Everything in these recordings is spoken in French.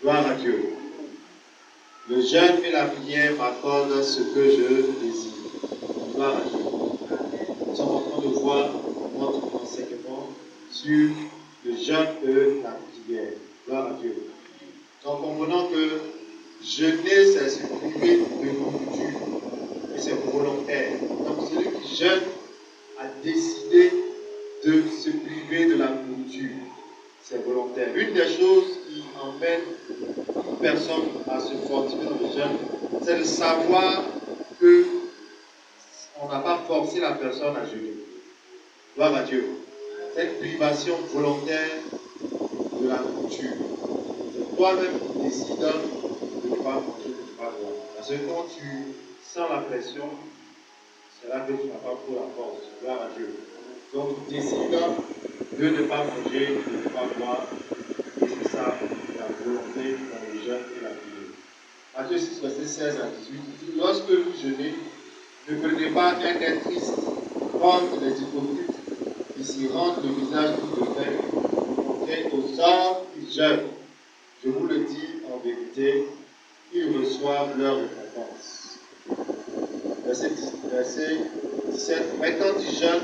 Gloire à Dieu. Le jeûne et la prière m'accordent ce que je désire. Gloire à Dieu. Nous sommes en train de voir notre enseignement sur le jeûne et la prière. Gloire à Dieu. Donc, comprenons que jeûner, c'est se priver de nourriture. Et c'est volontaire. Donc, celui qui jeûne a décidé de se priver de la nourriture. C'est volontaire. Une des choses qui emmène une personne à se fortifier dans le jeûne, c'est de savoir que on n'a pas forcé la personne à jeûner. Gloire à Dieu. C'est une privation volontaire de la nourriture. C'est toi-même qui décides de ne pas manger, de ne pas boire. Parce que quand tu sens la pression, c'est là que tu n'as pas trop la force. Gloire à Dieu. Donc, décide de ne pas manger, de ne pas boire. Et c'est ça la volonté dans le jeûne et la prière. Matthieu 6, verset 16 à 18. Il dit, lorsque vous jeûnez, ne prenez pas un air triste, comme les hypocrites qui s'y rendent le visage tout de fait, pour montrer aux hommes qui jeûnent. Je vous le dis en vérité, ils reçoivent leur récompense. Verset 17. Mais quand tu jeûnes,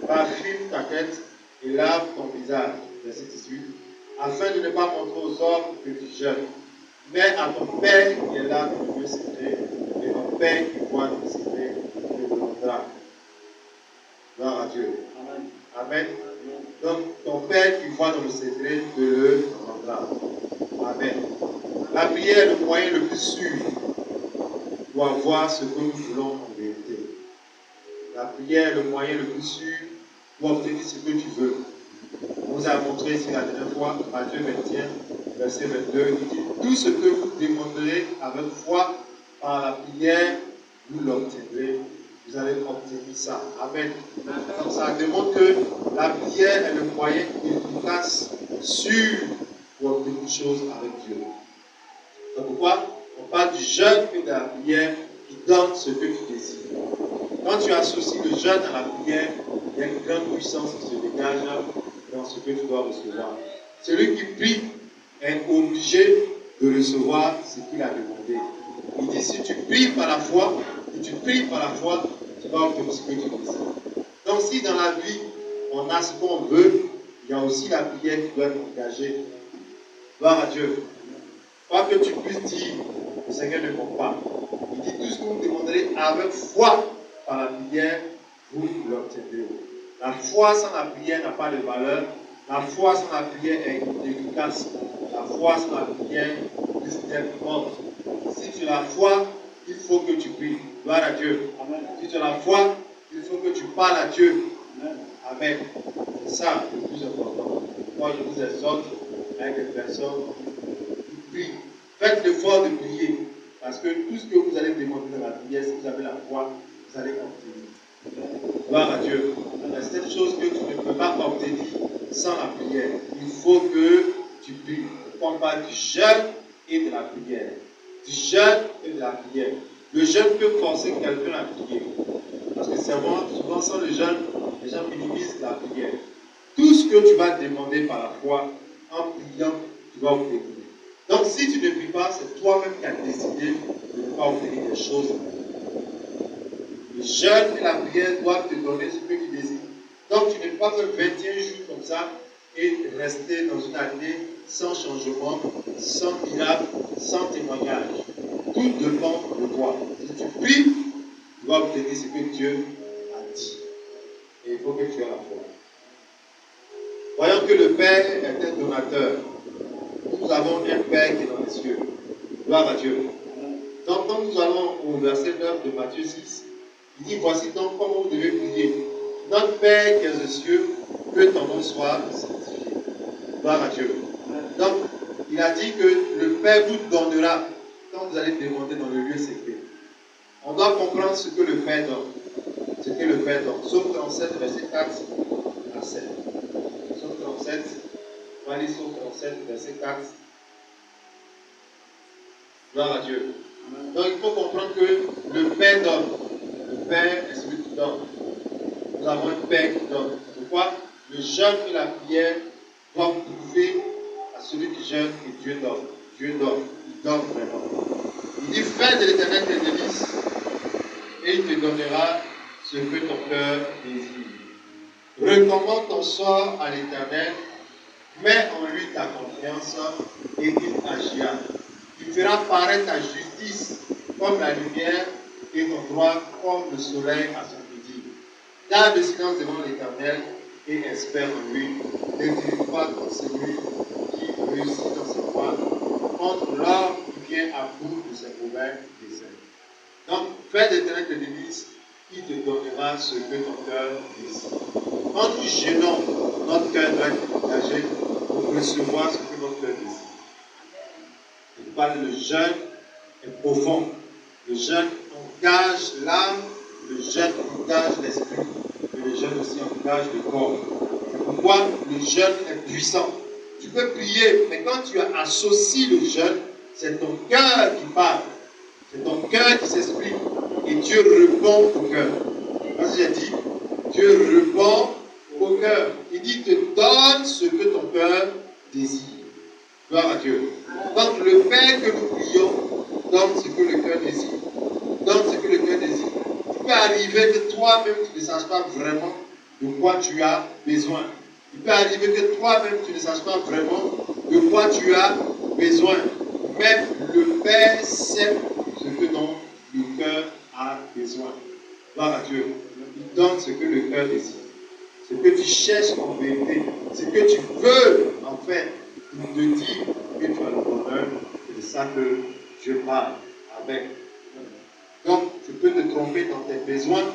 parfume ta tête et lave ton visage. Verset 18. Afin de ne pas montrer aux hommes que tu jeûnes, mais à ton Père qui est là dans le lieu secret, et ton Père qui voit dans le secret, te le rendra. Gloire à Dieu. Amen. Amen. Donc, ton Père qui voit dans le secret te le rendra. Amen. La prière est le moyen le plus sûr pour avoir ce que nous voulons en vérité. La prière est le moyen le plus sûr pour obtenir ce que tu veux. On vous a montré ici la dernière fois, Matthieu 21, verset 22, il dit, tout ce que vous demanderez avec foi par la prière, vous l'obtiendrez. Vous allez obtenir ça. Amen. Donc ça démontre que la prière est le moyen efficace, sûr, pour obtenir une chose avec Dieu. Donc pourquoi on parle du jeûne et de la prière qui donne ce que tu désires. Quand tu associes le jeûne à la prière, il y a une grande puissance qui se dégage dans ce que tu dois recevoir. Celui qui prie est obligé de recevoir ce qu'il a demandé. Il dit, si tu pries par la foi, tu vas obtenir ce que tu désires. Donc si dans la vie, on a ce qu'on veut, il y a aussi la prière qui doit être engagée. Gloire à Dieu. Pas que tu puisses dire, le Seigneur ne manque pas. Il dit, tout ce que vous demanderez avec foi par la prière, vous l'obtiendrez. La foi sans la prière n'a pas de valeur. La foi sans la prière est inefficace. La foi sans la prière risque d'être morte. Si tu as la foi, il faut que tu pries. Gloire à Dieu. Amen. Si tu as la foi, il faut que tu parles à Dieu. Amen. Amen. C'est ça le plus important. Moi, je vous exhorte avec des personnes qui prient. Faites l'effort de prier. Parce que tout ce que vous allez demander dans la prière, si vous avez la foi, vous allez obtenir. Gloire à Dieu. Il y a certaines choses que tu ne peux pas obtenir sans la prière. Il faut que tu pries. On parle du jeûne et de la prière. Du jeûne et de la prière. Le jeûne peut forcer quelqu'un à prier. Parce que souvent sans le jeûne, les gens minimisent la prière. Tout ce que tu vas demander par la foi, en priant, tu vas obtenir. Donc si tu ne pries pas, c'est toi-même qui as décidé de ne pas obtenir des choses. Le jeûne et la prière doivent te donner ce que tu désires. Donc tu ne peux pas faire 21 jours comme ça et rester dans une année sans changement, sans miracle, sans témoignage. Tout dépend de toi. Si tu pries, tu vas obtenir ce que Dieu a dit. Et il faut que tu aies la foi. Voyons que le Père est un donateur. Nous avons un Père qui est dans les cieux. Gloire à Dieu. Donc, quand nous allons au verset 9 de Matthieu 6, il dit, voici donc comment vous devez prier. Notre Père qui est aux cieux, que ton nom soit sanctifié. Gloire à Dieu. Donc, il a dit que le Père vous donnera quand vous allez demander dans le lieu secret. On doit comprendre ce que le Père donne. Ce que le Père donne. Psaume 37, verset 4 à 7. Psaume 37, on va lire Psaume 37, verset 4. Gloire à Dieu. Donc il faut comprendre que le Père donne. Le Père est celui qui donne. Nous avons un Père qui donne. Pourquoi le jeûne et la prière doivent prouver à celui qui jeûne que Dieu donne. Dieu donne. Il donne vraiment. Il dit, fais de l'Éternel tes délices et il te donnera ce que ton cœur désire. Recommande ton sort à l'Éternel, mets en lui ta confiance et il agira. Il fera paraître ta justice comme la lumière et ton droit comme le soleil à son midi. Garde le silence devant l'Éternel et espère en lui. Ne t'irrite pas contre celui qui réussit dans ses voies, contre l'homme qui vient à bout de ses mauvais desseins. Donc, fais de l'Éternel tes délices, il te donnera ce que ton cœur désire. Quand nous jeûnons, notre cœur doit être engagé pour recevoir ce que notre cœur désire. Il parle le jeûne est profond. Le jeûne engage l'âme, le jeûne engage l'esprit, et le jeûne aussi engage le corps. C'est pourquoi le jeûne est puissant. Tu peux prier, mais quand tu associes le jeûne, c'est ton cœur qui parle. C'est ton cœur qui s'exprime. Et Dieu répond au cœur. Parce que j'ai dit, Dieu répond au cœur. Il dit, te donne ce que ton cœur désire. Gloire à Dieu. Donc le Père que nous prions donne ce que le cœur désire. Donne ce que le cœur désire. Il peut arriver que toi-même tu ne saches pas vraiment de quoi tu as besoin. Il peut arriver que toi-même tu ne saches pas vraiment de quoi tu as besoin. Mais le Père sait ce que dont le cœur a besoin. Gloire à Dieu. Il donne ce que le cœur désire. Ce que tu cherches en vérité. Ce que tu veux en fait. Il te dit que tu as le bonheur. C'est de ça que je parle. Amen. Donc, tu peux te tromper dans tes besoins,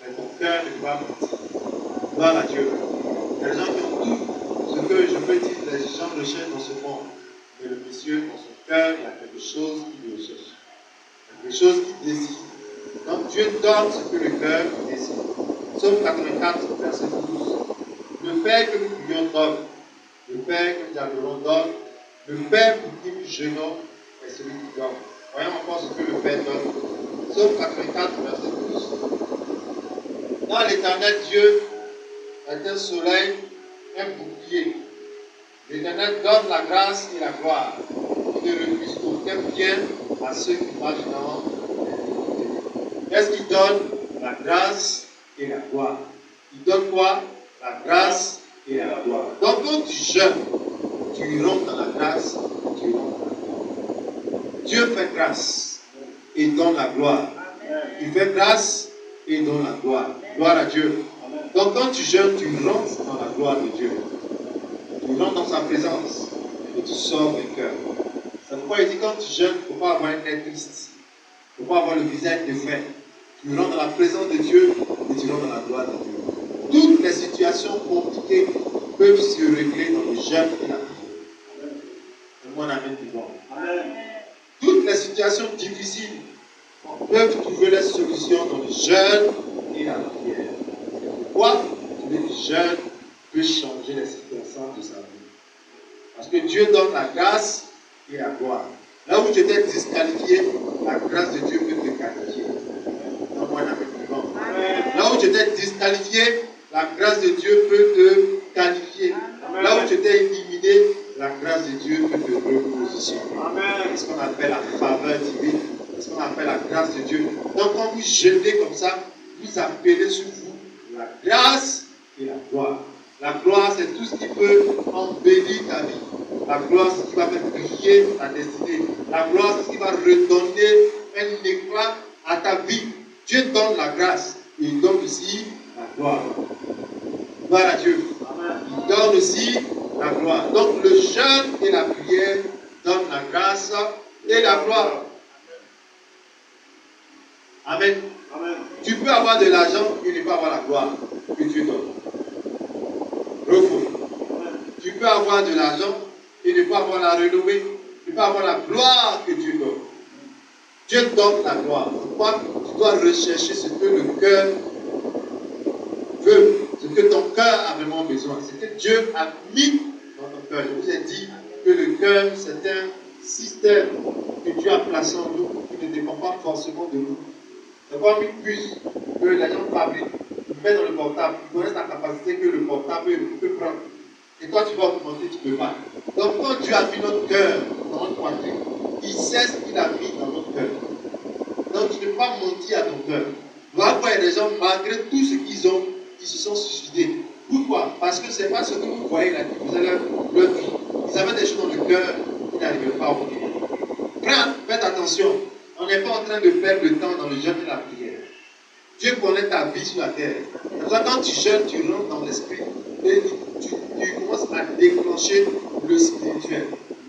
mais ton cœur ne va pas mentir. Gloire à Dieu. Les gens qui ont tout ce que je peux dire, les gens recherchent dans ce monde. Mais le monsieur, dans son cœur, il y a quelque chose qu'il recherche. Quelque chose qu'il désire. Donc, Dieu donne ce que le cœur désire. Psaume 84, verset 12. Le Père que nous prions donne. Le Père que nous adorons donne. Le Père pour qui nous jeûnons est celui qui donne. Voyons encore ce que le Père donne. Psaume 84, verset 12. Dans l'Éternel Dieu est un soleil, un bouclier. L'Éternel donne la grâce et la gloire. Il ne refuse aucun bien à ceux qui marchent dans l'intégrité. Qu'est-ce qu'il donne? La grâce et la gloire. Il donne quoi? La grâce et la gloire. Donc quand tu jeûnes, tu rentres dans la grâce, tu rentres dans la gloire. Dieu fait grâce et donne la gloire. Il fait grâce et donne la gloire. Gloire à Dieu. Donc quand tu jeûnes, tu rentres dans la gloire de Dieu. Tu rentres dans sa présence et tu sors du cœur. C'est pourquoi il dit quand tu jeûnes, il ne faut pas avoir un air triste. Il ne faut pas avoir le visage défait. Tu rentres dans la présence de Dieu et tu rentres dans la gloire de Dieu. Toutes les situations compliquées peuvent se régler dans le jeûne et la prière. Fais-moi un amen du bon. Toutes les situations difficiles peuvent trouver la solution dans le jeûne et la prière. C'est pourquoi le jeûne peut changer les circonstances de sa vie. Parce que Dieu donne la grâce et la gloire. Là où tu étais disqualifié, la grâce de Dieu peut te qualifier. Donne-moi un amen du bon. Là où tu étais disqualifié, la grâce de Dieu peut te qualifier. Là où tu étais éliminé, la grâce de Dieu peut te repositionner. C'est ce qu'on appelle la faveur divine. C'est ce qu'on appelle la grâce de Dieu. Donc quand vous jeûnez comme ça, vous appelez sur vous la grâce et la gloire. La gloire, c'est tout ce qui peut embellir ta vie. La gloire, c'est ce qui va faire briller ta destinée. La gloire, c'est ce qui va redonner un éclat à ta vie. Dieu donne la grâce. Et il donne aussi la gloire. Gloire à Dieu. Il donne aussi la gloire. Donc le jeûne et la prière donnent la grâce et la gloire. Amen. Tu peux avoir de l'argent et ne pas avoir la gloire que Dieu donne. Tu peux avoir de l'argent et ne pas avoir la renommée. Tu peux avoir la gloire que Dieu donne. Dieu donne la gloire. Pourquoi? Tu dois rechercher ce que le cœur veut, ce que ton cœur a vraiment besoin, ce que Dieu a mis dans ton cœur. Je vous ai dit que le cœur, c'est un système que Dieu a placé en nous, qui ne dépend pas forcément de nous. C'est comme une puce que les gens fabriquent, ils mettent dans le portable, ils connaissent la capacité que le portable peut prendre. Et toi, tu vas augmenter, tu ne peux pas. Donc, quand Dieu a mis notre cœur dans notre poitrine. Il sait ce qu'il a mis dans notre cœur. Donc tu ne peux pas mentir à ton cœur. Voilà pourquoi il y a des gens, malgré tout ce qu'ils ont, qui se sont suicidés. Pourquoi? Parce que ce n'est pas ce que vous voyez là qui faisait leur vie. Ils avaient des choses dans le cœur qui n'arrivaient pas à oublier. Frère, faites attention. On n'est pas en train de perdre le temps dans le jeûne et la prière. Dieu connaît ta vie sur la terre. Quand tu jeûnes, tu rentres dans l'esprit et tu commences à déclencher le spirituel.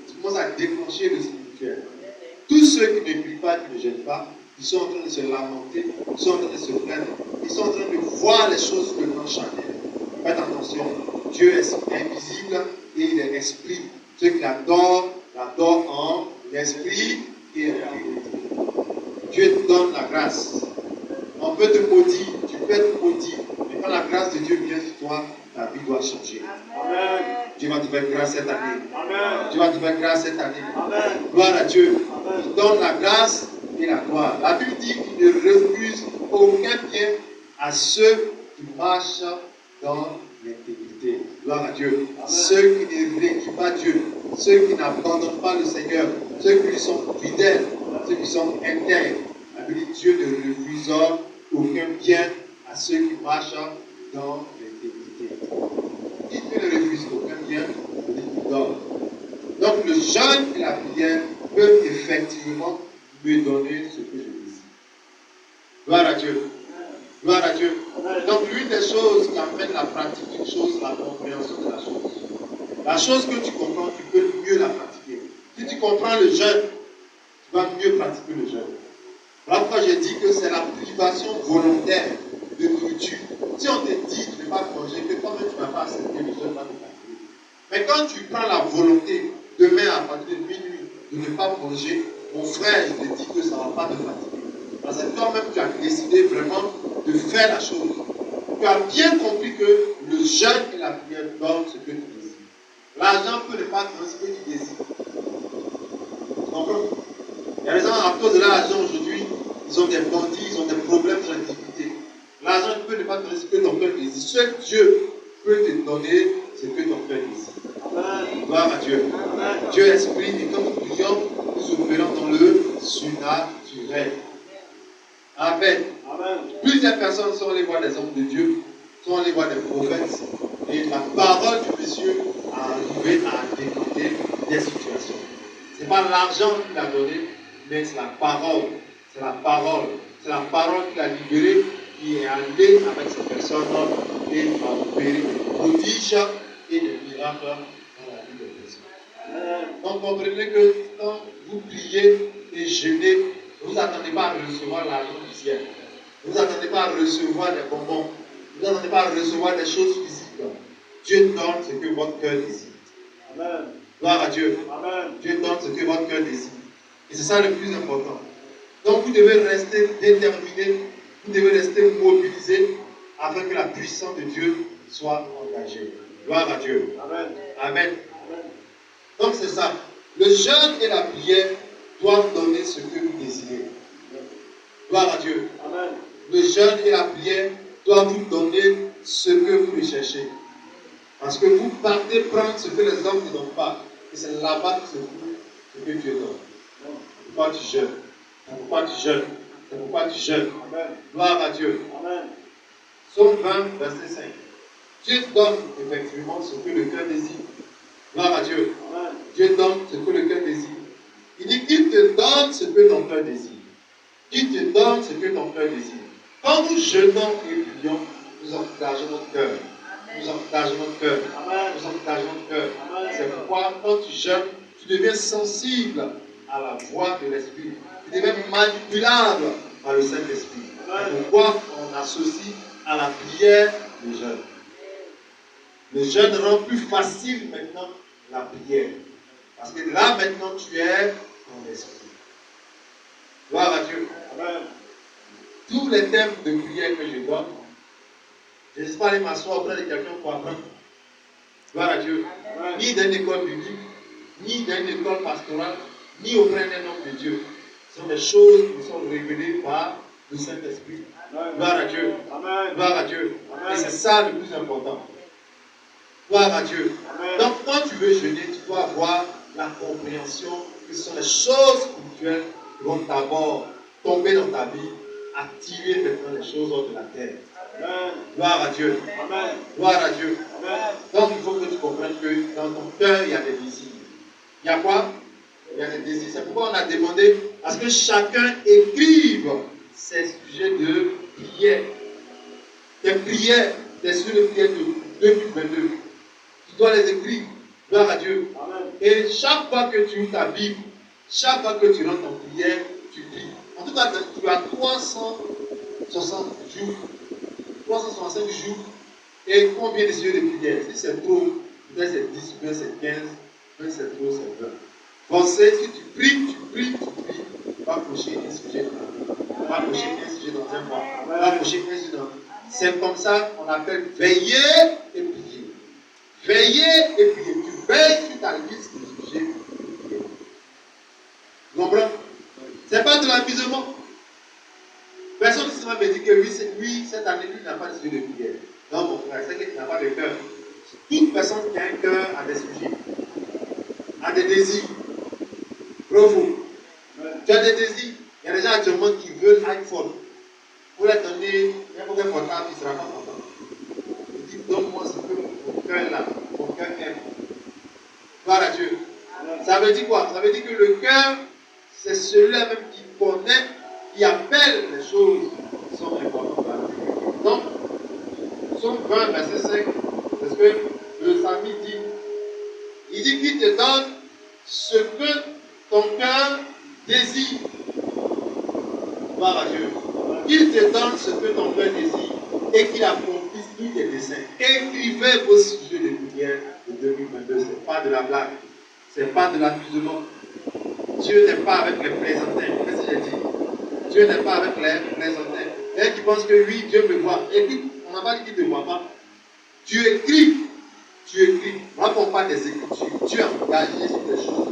Tu commences à déclencher le spirituel. Tous ceux qui ne prient pas, qui ne jeûnent pas, ils sont en train de se lamenter, ils sont en train de se plaindre, ils sont en train de voir les choses sur le plan charnel. Faites attention, Dieu est invisible et il est esprit. Ceux qui l'adorent en l'esprit et en vérité. Dieu te donne la grâce. On peut te maudire, tu peux être maudit, mais quand la grâce de Dieu vient sur toi, ta vie doit changer. Amen. Dieu va te faire grâce cette année. Amen. Dieu va te faire grâce cette année. Amen. Gloire à Dieu. Amen. Il donne la grâce et la gloire. La Bible dit qu'il ne refuse aucun bien à ceux qui marchent dans l'intégrité. Gloire à Dieu. Amen. Ceux qui ne régulent pas Dieu, ceux qui n'abandonnent pas le Seigneur, ceux qui lui sont fidèles, ceux qui sont intègres. La Bible dit Dieu ne refuse aucun bien à ceux qui marchent dans l'intégrité. Qui ne refuse aucun bien, il donne. Donc le jeûne et la prière peuvent effectivement me donner ce que je désire. Gloire à Dieu. Gloire à Dieu. Donc l'une des choses qui amène la pratique d'une chose, la compréhension de la chose. La chose que tu comprends, tu peux mieux la pratiquer. Si tu comprends le jeûne, tu vas mieux pratiquer le jeûne. Voilà pourquoi j'ai dit que c'est la privation volontaire de nourriture. Si on te dit de ne pas manger, que toi-même tu ne vas pas accepter le jeûne, va te fatiguer. Mais quand tu prends la volonté, demain à partir de minuit, de ne pas manger, mon frère, je te dis que ça ne va pas te fatiguer. Parce que toi-même, tu as décidé vraiment de faire la chose. Tu as bien compris que le jeûne et la prière donnent ce que tu désires. L'argent peut ne pas donner ce que tu désires. Tu comprends? Il y a des gens, à cause de l'argent aujourd'hui, ils ont des bandits, ils ont des problèmes, ils ont des difficultés. L'argent ne peut ne pas donner ce que ton cœur désire. Seul Dieu peut te donner ce que ton cœur désire. Amen. Gloire à Dieu. Amen. Dieu est esprit et quand nous prions, nous opérons dans le surnaturel. Amen. Amen. Plusieurs personnes sont allées voir des hommes de Dieu, sont allées voir des prophètes, et la parole du Monsieur a arrivé à décanter des situations. Ce n'est pas l'argent qu'il a donné, mais c'est la parole. C'est la parole. C'est la parole qu'il a libérée, qui est allée avec ces personnes et a opéré des prodiges et des miracles dans la vie des personnes. Donc comprenez que quand vous priez et jeûnez, vous n'attendez pas à recevoir l'argent du ciel. Vous n'attendez pas à recevoir des bonbons. Vous n'attendez pas à recevoir des choses physiques. Dieu donne ce que votre cœur désire. Amen. Gloire à Dieu. Amen. Dieu donne ce que votre cœur désire. Et c'est ça le plus important. Donc vous devez rester déterminé, vous devez rester mobilisé afin que la puissance de Dieu soit engagée. Gloire à Dieu. Amen. Amen. Amen. Donc c'est ça. Le jeûne et la prière doivent donner ce que vous désirez. Gloire à Dieu. Amen. Le jeûne et la prière doivent vous donner ce que vous recherchez. Parce que vous partez prendre ce que les hommes ne donnent pas. Et c'est là-bas que se trouve ce que Dieu donne. C'est pourquoi tu jeûnes. C'est pourquoi tu jeûnes. C'est pourquoi tu jeûnes. Amen. Gloire à Dieu. Amen. Psaume 20, verset 5. Dieu donne effectivement ce que le cœur désire. Gloire à Dieu. Amen. Dieu donne ce que le cœur désire. Il dit qu'il te donne ce que ton cœur désire. Il te donne ce que ton cœur désire. Quand nous jeûnons et prions, nous encourageons notre cœur. Nous encourageons notre cœur. Nous encourageons notre cœur. C'est pourquoi quand tu jeûnes, tu deviens sensible à la voix de l'Esprit. Tu deviens manipulable par le Saint-Esprit. C'est pourquoi on associe à la prière le jeûne. Le jeûne rend plus facile maintenant la prière. Parce que là maintenant tu es dans l'Esprit. Gloire à Dieu. Amen. Tous les thèmes de prière que je donne, je ne sais pas aller m'asseoir auprès de quelqu'un pour apprendre. Gloire à Dieu. Amen. Ni dans une école biblique, ni dans une école pastorale, ni auprès d'un homme de Dieu. Ce sont des choses qui sont révélées par le Saint-Esprit. Gloire à Dieu. Amen. Gloire à Dieu. Amen. Et c'est ça le plus important. Gloire à Dieu. Amen. Donc quand tu veux jeûner, tu dois avoir la compréhension que ce sont les choses spirituelles qui vont d'abord tomber dans ta vie, attirer maintenant les choses hors de la terre. Amen. Gloire à Dieu. Amen. Gloire à Dieu. Amen. Donc il faut que tu comprennes que dans ton cœur, il y a des désirs. Il y a quoi? Il y a des désirs. C'est pourquoi on a demandé à ce que chacun écrive ses sujets de prière. Tes prières, tes sujets de prière de 2022. Tu dois les écrire. Gloire à Dieu. Amen. Et chaque fois que tu ouvres ta Bible, chaque fois que tu rentres en prière, tu pries. En tout cas, tu as 360 jours, 365 jours. Et combien de sujets de prière? Si c'est trop, peut-être c'est 10, peut-être c'est 15, peut-être c'est trop, c'est 20. Pensez, si tu pries, va approcher un sujet va approcher un sujet dans un mois, va approcher un sujet dans... C'est comme ça qu'on appelle veiller et prier. Veiller et prier. Tu veilles sur ta liste de sujets de prière. Vous comprenez? Ce n'est pas de l'amusement. Personne ici va me dire que lui, cette année, lui n'a pas de sujet de prière. Non, mon frère, c'est qu'il n'a pas de cœur. Toute personne qui a un cœur a des sujets, a des désirs. Bravo. Tu as des désirs. Il y a des gens actuellement qui veulent iPhone. Pour leur donner un mauvais portable, il ne sera pas content. Il dit, donne-moi ce que mon cœur là, mon cœur aime. Gloire à Dieu. Ça veut dire quoi? Ça veut dire que le cœur, c'est celui-là même qui connaît, qui appelle les choses qui sont importantes dans la vie. Donc, Psaume 20, verset 5, parce que le Sami dit, il dit qu'il te donne ce que ton cœur désire. Gloire à Dieu. Qu'il te donne ce que ton cœur désire et qu'il accomplisse tous tes desseins. Écrivez vos sujets de prière de 2022. Ce n'est pas de la blague. Ce n'est pas de l'amusement. Dieu n'est pas avec les plaisantins. Qu'est-ce que j'ai dit? Dieu n'est pas avec les plaisantins. Et qui pense que oui, Dieu me voit. Et puis, on n'a pas dit qu'il ne te voit pas. Tu écris. Tu écris. Ne raconte pas des écritures. Tu es engagé sur des choses.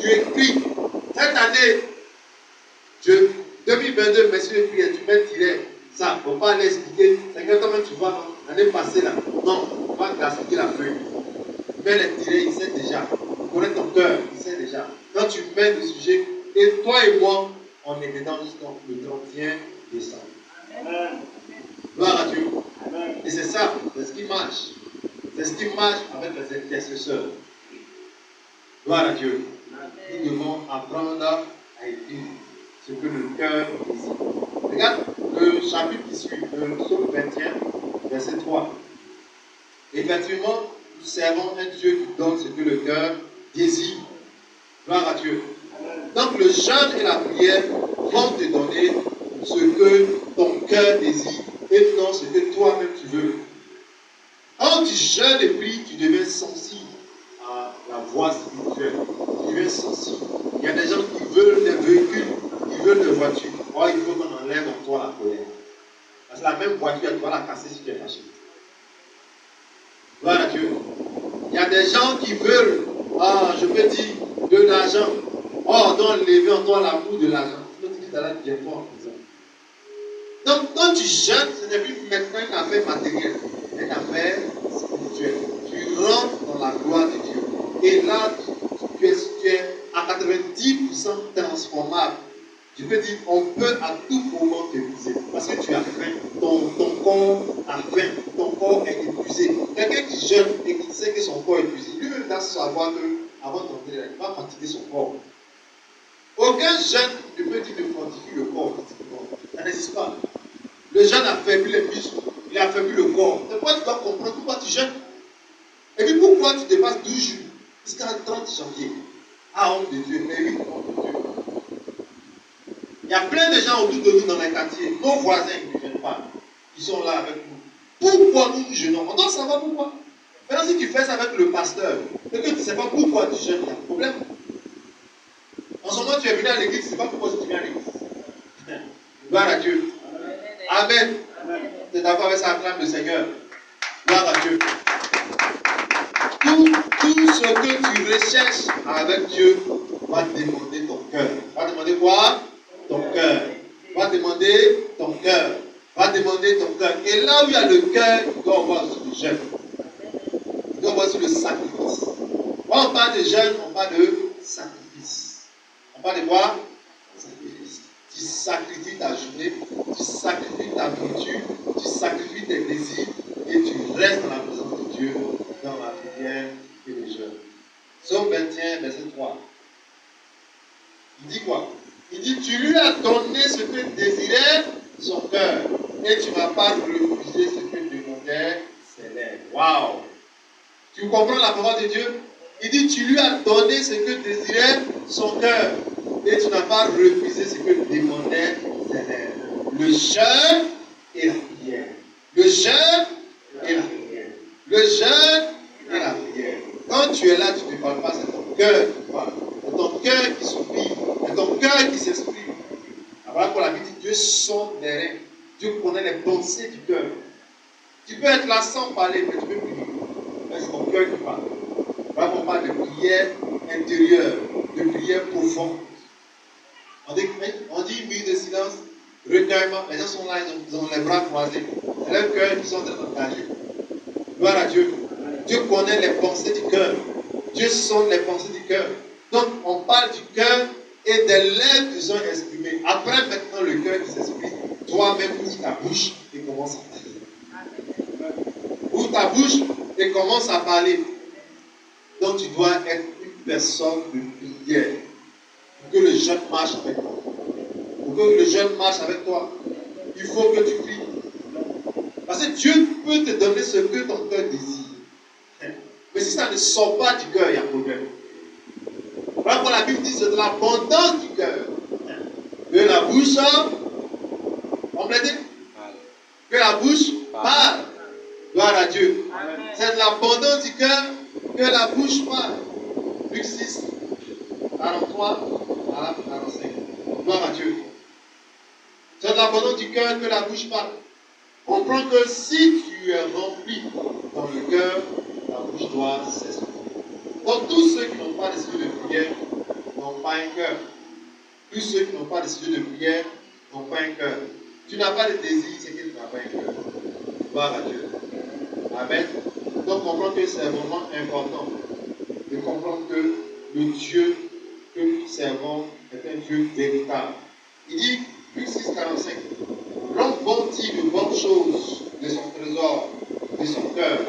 Tu écris. Cette année, 2022, messieurs les prières, tu mets tirer ça. Il ne faut pas aller expliquer. Seigneur, comment tu vois l'année passée là? Non, on va gaspiller la feuille. Mets les tirés, il sait déjà. Il connaît ton cœur, il sait déjà. Quand tu mets le sujet, et toi et moi, on est dedans jusqu'au 31 décembre. Amen. Gloire à Dieu. Amen. Et c'est ça, c'est ce qui marche. C'est ce qui marche avec les intercesseurs. Gloire à Dieu. Amen. Nous devons apprendre à écrire ce que le cœur désire. Regarde le chapitre qui suit, le psaume 21, verset 3. Effectivement, nous servons un Dieu qui donne ce que le cœur désire. Gloire à Dieu. Donc le jeûne et la prière vont te donner ce que ton cœur désire et non ce que toi-même tu veux. Quand tu jeûnes et pries, tu deviens sensible à la voix spirituelle. Tu deviens sensible. Il y a des gens qui veulent des véhicules, qui veulent des voitures. Or, il faut qu'on enlève en toi la colère. Parce que la même voiture, tu vas la casser si tu es fâché. Gloire à Dieu. Il y a des gens qui veulent, je peux dire, de l'argent. Or, donc, lever en toi l'amour de l'argent. Tu dis que tu viens en prison. Donc, quand tu jeûnes, ce n'est plus maintenant une affaire matérielle, c'est une affaire spirituelle. Tu rentres dans la gloire de Dieu. Et là, tu es à 90% transformable. Je peux dire, on peut à tout moment te briser. Parce que tu as faim. Ton corps a faim. Ton corps est épuisé. Quelqu'un qui jeûne et qui sait que son corps est épuisé, lui-même doit savoir qu'avant d'entrer là, il va fatiguer son corps. Aucun jeûne ne peut dire de fortifier le corps physiquement. Ça n'existe pas. Le jeûne affaiblit les muscles, il affaiblit le corps. C'est pourquoi tu dois comprendre pourquoi tu jeûnes. Et puis pourquoi tu dépasses 12 jours jusqu'à 30 janvier. Ah, homme de Dieu, mais oui, homme de Dieu. Il y a plein de gens autour de nous dans les quartiers, nos voisins qui ne viennent pas, qui sont là avec nous. Pourquoi nous jeûnons? On doit savoir pourquoi. Maintenant, si tu fais ça avec le pasteur, et que tu ne sais pas pourquoi tu jeûnes, il y a un problème. En ce moment, tu es venu à l'église, tu ne sais pas pourquoi tu viens à l'église. Gloire à Dieu. Amen. C'est d'accord avec ça, acclame le Seigneur. Gloire à Dieu. Tout ce que tu recherches avec Dieu va demander ton cœur. Va demander quoi? Ton cœur. Va demander ton cœur. Va demander ton cœur. Et là où il y a le cœur, il doit avoir aussi le jeûne. Il doit avoir aussi le sacrifice. Quand on parle de jeûne, on parle de sacrifice. On parle de quoi? Sacrifice. Tu sacrifies ta journée, tu sacrifies ta nourriture, tu sacrifies tes désirs et tu restes dans la présence de Dieu, dans la prière et le jeûne. Psaume 21, verset 3. Il dit quoi? Il dit, tu lui as donné ce que désirait son cœur et tu n'as pas refusé ce que demandaient ses lèvres. Waouh! Tu comprends la parole de Dieu? Il dit, tu lui as donné ce que désirait son cœur et tu n'as pas refusé ce que demandaient ses lèvres. Le jeûne et la prière. Le jeûne et la prière. Le jeûne et la prière. Quand tu es là, tu ne parles pas, c'est ton cœur qui parle. C'est ton cœur qui supplie. C'est ton cœur qui s'exprime. Voilà pour la Bible dit, Dieu sonde les reins. Dieu connaît les pensées du cœur. Tu peux être là sans parler, mais tu peux prier. Mais c'est ton cœur qui parle. Voilà qu'on parle de prière intérieure, de prière profonde. On dit une minute de silence, recueillement. Les gens sont là, ils ont les bras croisés. C'est leur cœur qui sont engagés. Gloire à Dieu. Dieu connaît les pensées du cœur. Dieu sonde les pensées du cœur. Donc, on parle du cœur et des lèvres qui sont exprimées. Après, maintenant, le cœur qui s'exprime, toi-même, ouvre ta bouche et commence à parler. Ouvre ta bouche et commence à parler. Donc, tu dois être une personne de prière. Pour que le jeûne marche avec toi. Pour que le jeûne marche avec toi, il faut que tu pries. Parce que Dieu peut te donner ce que ton cœur désire. Mais si ça ne sort pas du cœur, il y a un problème. Voilà pourquoi la Bible dit c'est de l'abondance du cœur. Que la bouche, complétez. Que la bouche parle. Gloire à Dieu. C'est de l'abondance du cœur que la bouche parle. Luc 6, 43 à 45. Gloire à Dieu. C'est de l'abondance du cœur que la bouche parle. Comprends que si tu es rempli dans le cœur, la bouche doit s'exprimer. Donc tous ceux qui n'ont pas décidé de prière n'ont pas un cœur. Tous ceux qui n'ont pas décidé de prière n'ont pas un cœur. Tu n'as pas de désir, c'est que tu n'as pas un cœur. Gloire à Dieu. Amen. Donc comprends que c'est vraiment important de comprendre que le Dieu que nous servons est un Dieu véritable. Il dit, Luc 6, 45, l'homme bon dit de bonnes choses de son trésor, de son cœur,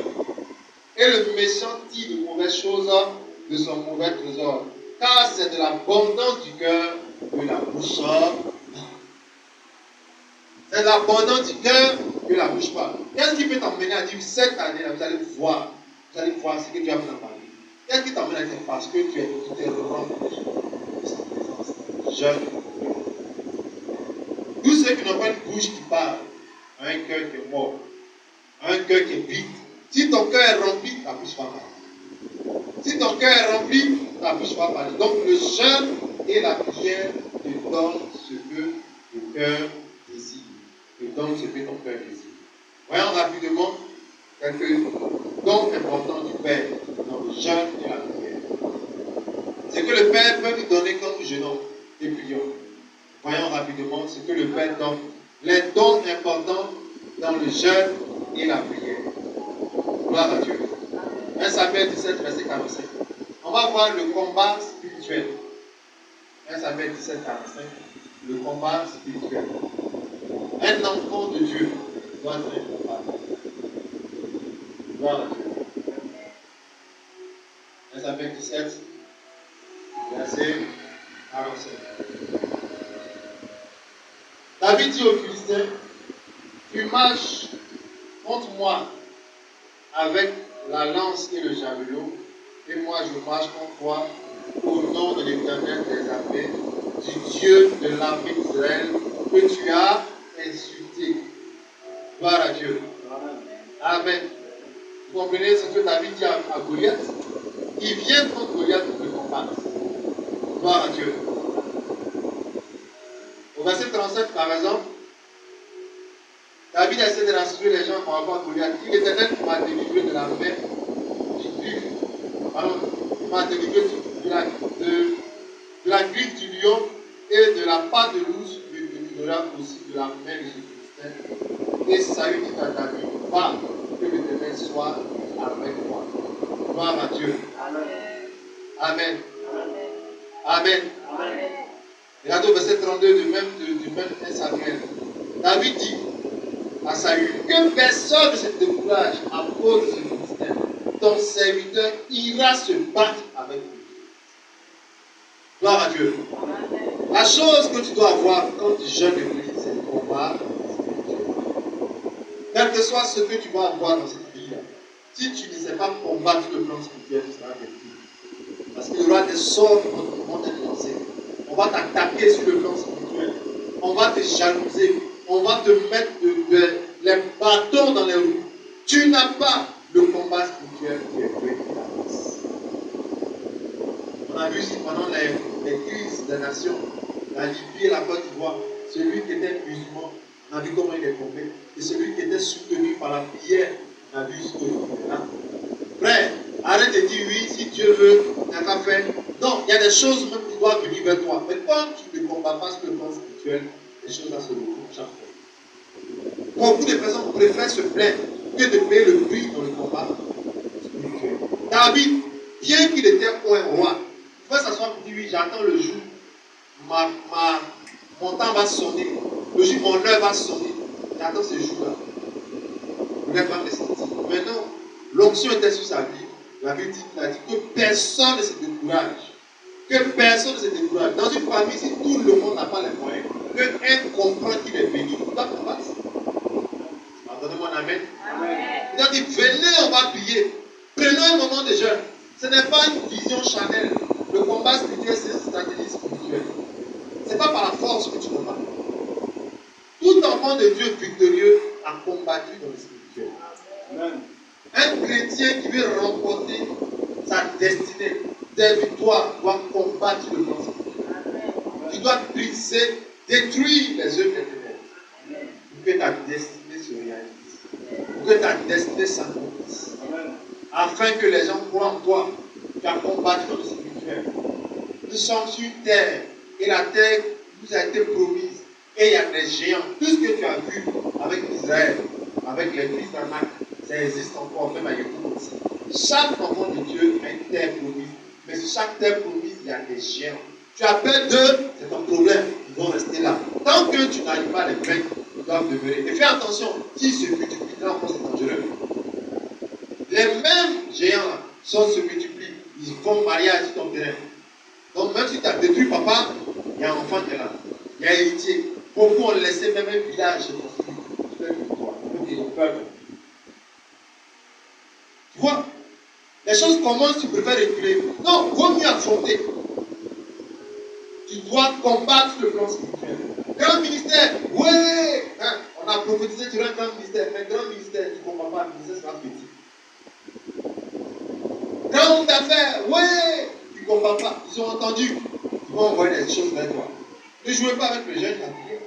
et le méchant dit de mauvaises choses de son mauvais trésor. Car c'est de l'abondance du cœur que la bouche parle. C'est de l'abondance du cœur que la bouche parle. Qu'est-ce qui peut t'emmener à dire cette année-là, vous allez voir ce que Dieu a fait dans ta vie. Qu'est-ce qui t'emmène à dire parce que tu es rempli de sa présence. Jeune. Tous ceux qui n'ont pas une bouche qui parle, ont un cœur qui est mort, un cœur qui est vide. Si ton cœur est rempli, ta bouche va parler. Si ton cœur est rempli, ta bouche va parler. Donc le jeûne et la prière te donnent ce que le cœur désire. Te donnent ce que ton cœur désire. Voyons rapidement quelques dons importants du Père dans le jeûne et la prière. C'est que le Père peut nous donner quand nous jeûnons et prions. Voyons rapidement ce que le Père donne. Les dons importants dans le jeûne et la prière. Gloire à Dieu. 1 Samuel 17, verset 45. On va voir le combat spirituel. 1 Samuel 17, 45. Le combat spirituel. Un enfant de Dieu doit être un combat. Gloire à Dieu. 1 Samuel 17, verset 45. David dit aux Philistins, tu marches contre moi avec la lance et le javelot, et moi je marche contre toi au nom de l'Éternel des armées, du Dieu de l'armée d'Israël que tu as insulté. Gloire à Dieu. Amen. Vous comprenez ce que David dit à Goliath? Il vient contre Goliath pour le combattre. Gloire à Dieu. Au verset 37, par exemple, David a essayé de rassurer les gens par rapport à Goliath. Il est l'Éternel qui m'a délivré de la main du buffle. Alors, il m'a délivré de la griffe du lion et de la patte de l'ours. Il me délivrera aussi de la main de ce Philistin. Et Saül dit à David, va, que l'Éternel soit avec toi. Gloire à Dieu. Amen. Amen. Amen. Regardez au verset 32 du même 1 Samuel. David dit à Saül, que personne ne se décourage à cause de ce Philistin. Ton serviteur ira se battre avec lui. Gloire à Dieu. La chose que tu dois avoir quand tu jeûnes le Christ, c'est le combat spirituel. Quel que soit ce que tu vas avoir dans cette vie-là, si tu ne sais pas combattre le plan spirituel, tu seras perdu. Parce qu'il y aura des sorts qui vont être lancés. On va t'attaquer sur le plan spirituel. On va te jalouser. On va te mettre les bâtons dans les roues. Tu n'as pas le combat spirituel qui est fait pour la race. On a vu ici pendant les crises des nations, la Libye et la Côte d'Ivoire, celui qui était musulman, on a vu comment il est tombé. Et celui qui était soutenu par la prière, on a vu ce qu'il est là. Frère, arrête de dire oui, si Dieu veut, n'a qu'à faire. Non, il y a des choses même qui doivent venir vers toi. Mais quand tu ne combats pas sur le plan spirituel, les choses-là se retrouvent chaque fois. Beaucoup de personnes préfèrent se plaindre que de payer le prix dans le combat spirituel. David, bien qu'il était un roi, il faut s'asseoir et dire oui, j'attends le jour, mon temps va sonner, le jour mon heure va sonner. J'attends ce jour-là. Le rêve va me sentir. Maintenant, l'onction était sur sa vie. La Bible a dit que personne ne se décourage. Que personne ne se décourage. Dans une famille, si tout le monde n'a pas les moyens, qu'un comprend qu'il est béni, il doit combattre. Entendez-moi un amen. Il a dit, venez, on va prier. Prenons un moment de jeûne. Ce n'est pas une vision charnelle. Le combat spirituel, c'est une stratégie spirituelle. Ce n'est pas par la force que tu combats. Tout enfant de Dieu victorieux a combattu dans le spirituel. Amen. Un chrétien qui veut remporter sa destinée, des victoires, doit combattre le plan spirituel. Tu dois briser, détruire les œuvres des ténèbres pour que ta destinée se réalise, pour que ta destinée s'accomplisse, afin que les gens croient en toi. Tu as combattu dans le spirituel. Nous sommes sur une terre et la terre nous a été promise et il y a des géants. Tout ce que tu as vu avec Israël, avec les fils d'Anak, ça existe encore, même à Yéhoua aussi. Chaque enfant de Dieu a une terre promise. Mais sur chaque terre promise, il y a des géants. Tu as peur d'eux, c'est ton problème. Ils vont rester là. Tant que tu n'arrives pas à les vaincre, ils doivent demeurer. Et fais attention, s'ils se multiplient, là encore c'est dangereux. Les mêmes géants se multiplient. Ils font mariage sur ton terrain. Donc même si tu as détruit papa, il y a un enfant qui est là. Il y a un héritier. Beaucoup ont laissé même un village se construire. Donc ils ont peur. Tu vois, les choses commencent, tu préfères reculer. Non, vaut mieux affronter. Tu dois combattre le plan spirituel. Grand ministère, ouais, hein, on a prophétisé sur un grand ministère, mais grand ministère, tu ne combats pas, le ministère sera petit. Grand homme d'affaires, ouais, tu ne combats pas. Ils ont entendu, ils vont envoyer des choses vers toi. Ne jouez pas avec les jeunes qui ont prié.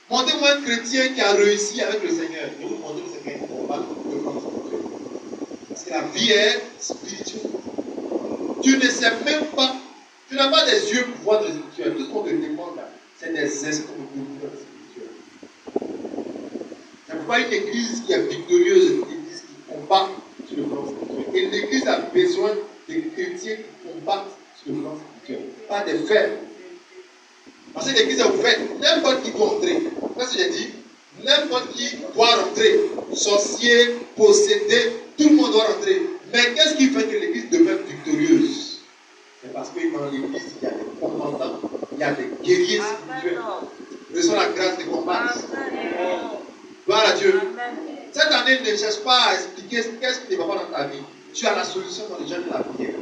Montez-moi un chrétien qui a réussi avec le Seigneur. Et vous demandez au Seigneur qui combat le plan spirituel. Parce que la vie est spirituelle. Tu ne sais même pas, tu n'as pas des yeux pour voir dans le spirituel. Tout ce qu'on te demande là, c'est des esprits dans le spirituel. C'est pourquoi une église qui est victorieuse, une église qui combat sur le plan spirituel. Et l'église a besoin de chrétiens qui combattent sur le plan spirituel, pas des faibles. Parce que l'église est ouverte, n'importe qui doit entrer. Qu'est-ce que j'ai dit? N'importe qui doit rentrer. Sorcier, possédé, tout le monde doit rentrer. Mais qu'est-ce qui fait que l'église demeure victorieuse? C'est parce que dans l'église, il y a des commandants, il y a des guerriers spirituels. Reçois la grâce de combattre. Gloire à Dieu. Cette année, ne cherche pas à expliquer qu'est-ce qui ne va pas dans ta vie. Tu as la solution dans les jeûnes de la prière.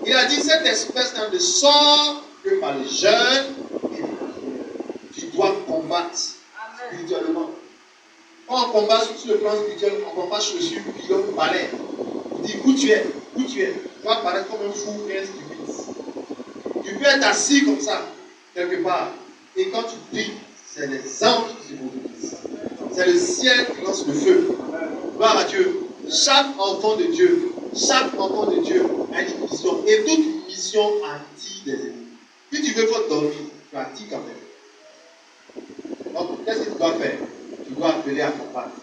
Il a dit cette espèce ne sort que par les jeûnes et les prières. Tu dois combattre spirituellement. Quand on combat sur le plan spirituel, on ne combat chaussures, pilon, balai. On dit où tu es, où tu es. Tu vas paraître comme un fou et un stupide. Tu peux être assis comme ça, quelque part. Et quand tu pries, c'est les anges qui se mobilisent. C'est le ciel qui lance le feu. Gloire à Dieu. Chaque enfant de Dieu a une mission. Et toute mission attire des ennemis. Si tu veux pas dormir, tu attires quand même. Donc, qu'est-ce que tu dois faire? Tu dois appeler à combattre.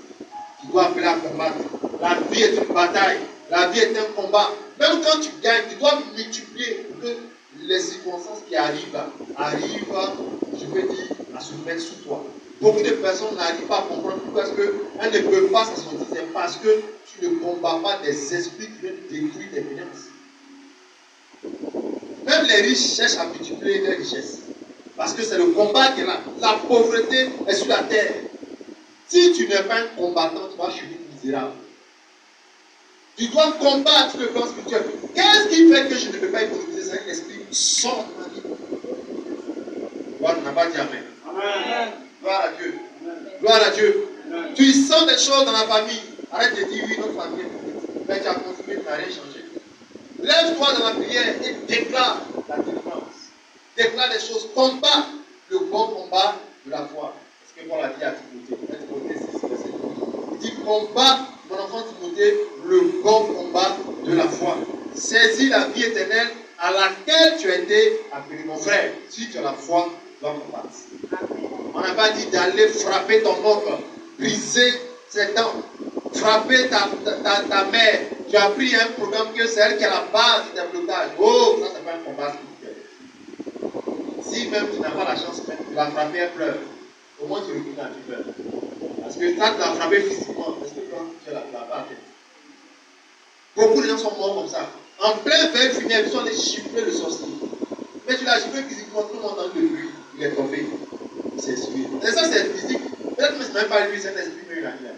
Tu dois appeler à combattre. La vie est une bataille. La vie est un combat. Même quand tu gagnes, tu dois multiplier pour que les circonstances qui arrivent, je peux dire, à se mettre sous toi. Beaucoup de personnes n'arrivent pas à comprendre pourquoi elles ne peuvent pas s'en sortir. C'est parce que tu ne combats pas des esprits qui viennent détruire tes finances. Même les riches cherchent à multiplier leurs richesses. Parce que c'est le combat qui est là. La pauvreté est sur la terre. Si tu n'es pas un combattant, tu vas finir misérable. Tu dois combattre le plan spirituel. Qu'est-ce qui fait que je ne peux pas économiser cet esprit? Sort de ma vie. Toi, tu n'as pas dit Amen. Amen. Gloire à Dieu. Amen. Gloire à Dieu. Amen. Tu sens des choses dans la famille. Arrête de dire oui, notre famille est petite. Mais tu as continué, tu n'as rien changé. Lève-toi dans la prière et déclare la délivrance. Déclare des choses. Combat le bon combat de la foi. C'est ce que Paul a dit à Timothée. Timothée 6, verset 12. Il dit combat, mon enfant Timothée, le bon combat de la foi. Saisis la vie éternelle à laquelle tu as été appelé. Mon frère, si tu as la foi, tu dois combattre. On n'a pas dit d'aller frapper ton oncle, briser ses dents, frapper ta mère. Tu as pris un programme que c'est elle qui a la base du développage. Oh, ça c'est pas un combat spirituel. Si même tu n'as pas la chance de la frapper, elle pleure. Au moins tu recules quand tu pleures. Parce que ça tu l'as frappé physiquement. Est-ce que quand tu l'as pas fait? Beaucoup de gens sont morts comme ça. En plein veille funèbre, ils sont allés gifler le sorcier. Mais tu l'as giflé physiquement, tout le monde entend le bruit. Il est tombé. Il s'est essuyé. Et ça c'est physique. Peut-être que ce n'est même pas lui, c'est un esprit, mais il a rien.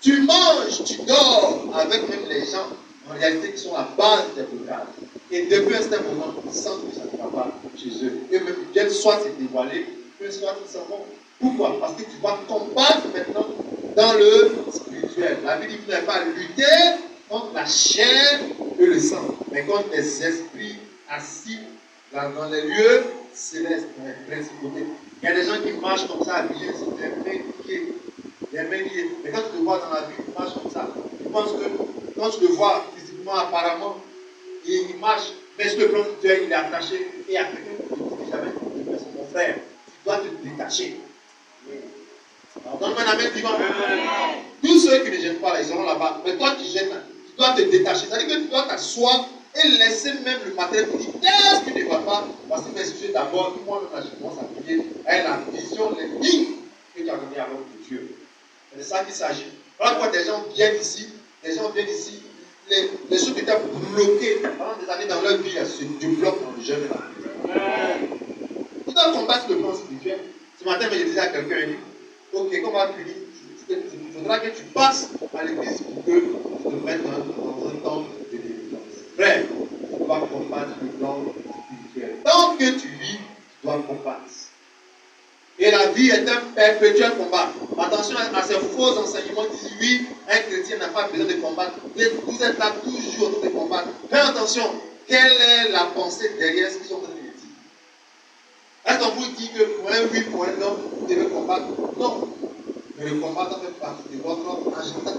Tu manges, tu dors avec même les gens, en réalité, qui sont la base des blocages. Et depuis un certain moment, ils sentent que ça ne va pas chez eux. Et même ils viennent soit se dévoiler, soit ils s'en vont. Pourquoi? Parce que tu vas combattre maintenant dans le spirituel. La Bible dit que tu n'as pas à lutter contre la chair et le sang, mais contre les esprits assis dans les lieux célestes, dans les principautés. Il y a des gens qui marchent comme ça, habillés, sont des mains liées. Des mains liées. Mais quand tu le vois dans la vie, il marche comme ça. Tu penses que quand tu le vois physiquement, apparemment, il marche, mais sur le plan spirituel, il est attaché. Et il y a quelqu'un qui te dit jamais, mon frère, tu dois te détacher. Alors, donne-moi un amen vivant. Tous ceux qui ne gênent pas, là, ils seront là-bas. Mais toi qui gênes, tu dois te détacher. C'est-à-dire que tu dois t'asseoir et laisser même le matériel pour dire qu'est-ce qui ne va pas. Voici mes sujets d'abord, puis moi-même, là, je commence à prier avec la vision, les lignes que tu as données à l'homme de Dieu. C'est de ça qu'il s'agit. Voilà pourquoi des gens viennent ici, les choses qui étaient bloquées pendant des années dans leur vie, elles se débloquent dans le jeûne et la prière. Tu dois combattre le plan spirituel. Ce matin, je disais à quelqu'un, il dit, ok, comment on va finir? Il faudra que tu passes à l'église pour que tu te mettes dans un temps de délivrance. Frère, tu dois combattre le plan spirituel. Tant que tu vis, tu dois combattre. Et la vie est un perpétuel combat. Attention à ces faux enseignements qui disent oui, un chrétien n'a pas besoin de combattre. Vous êtes là toujours en train de combattre. Fais attention, quelle est la pensée derrière ce qu'ils sont en train de dire? Est-ce qu'on vous dit que pour un oui, pour un non, vous devez combattre? Non. Mais le combat doit faire partie de votre agenda.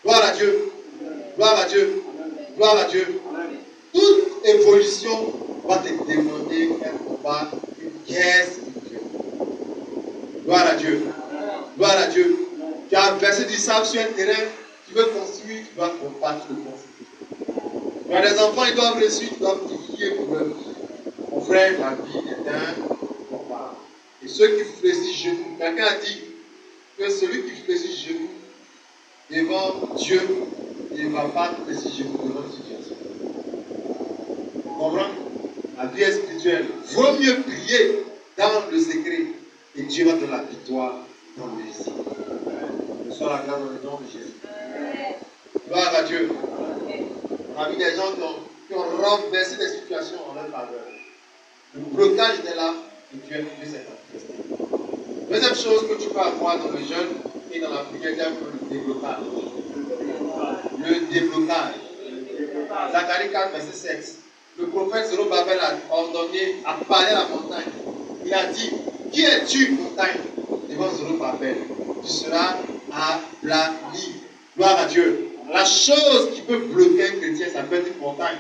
Gloire à Dieu. Gloire à Dieu. Gloire à Dieu. Toute évolution va te demander un combat, une guerre spirituelle. Gloire à Dieu. Gloire à Dieu. Tu as versé du sable sur un terrain, tu veux construire, tu dois combattre le construire. Tu as des enfants, ils doivent réussir, tu dois prier pour eux. Mon frère, la vie est un combat. Et ceux qui fléchissent genoux, quelqu'un a dit que celui qui fléchit genoux devant Dieu ne va pas fléchir genoux devant une situation. Vous comprenez? La vie est spirituelle. Il vaut mieux prier dans le secret et Dieu va donner la victoire dans le récit. Que soit la grâce dans le nom de Jésus. Gloire à Dieu. On a vu des gens qui ont renversé des situations en leur faveur. Le blocage était là et Dieu s'est manifesté. Deuxième chose que tu peux avoir dans le jeûne et dans la prière, c'est le déblocage. Le déblocage. Zacharie 4, verset 7. Le prophète Zorobabel a ordonné, a parlé à la montagne. Il a dit, qui es-tu, montagne? Devant Zorobabel, tu seras aplani. Gloire à Dieu. La chose qui peut bloquer un chrétien, ça peut être une montagne.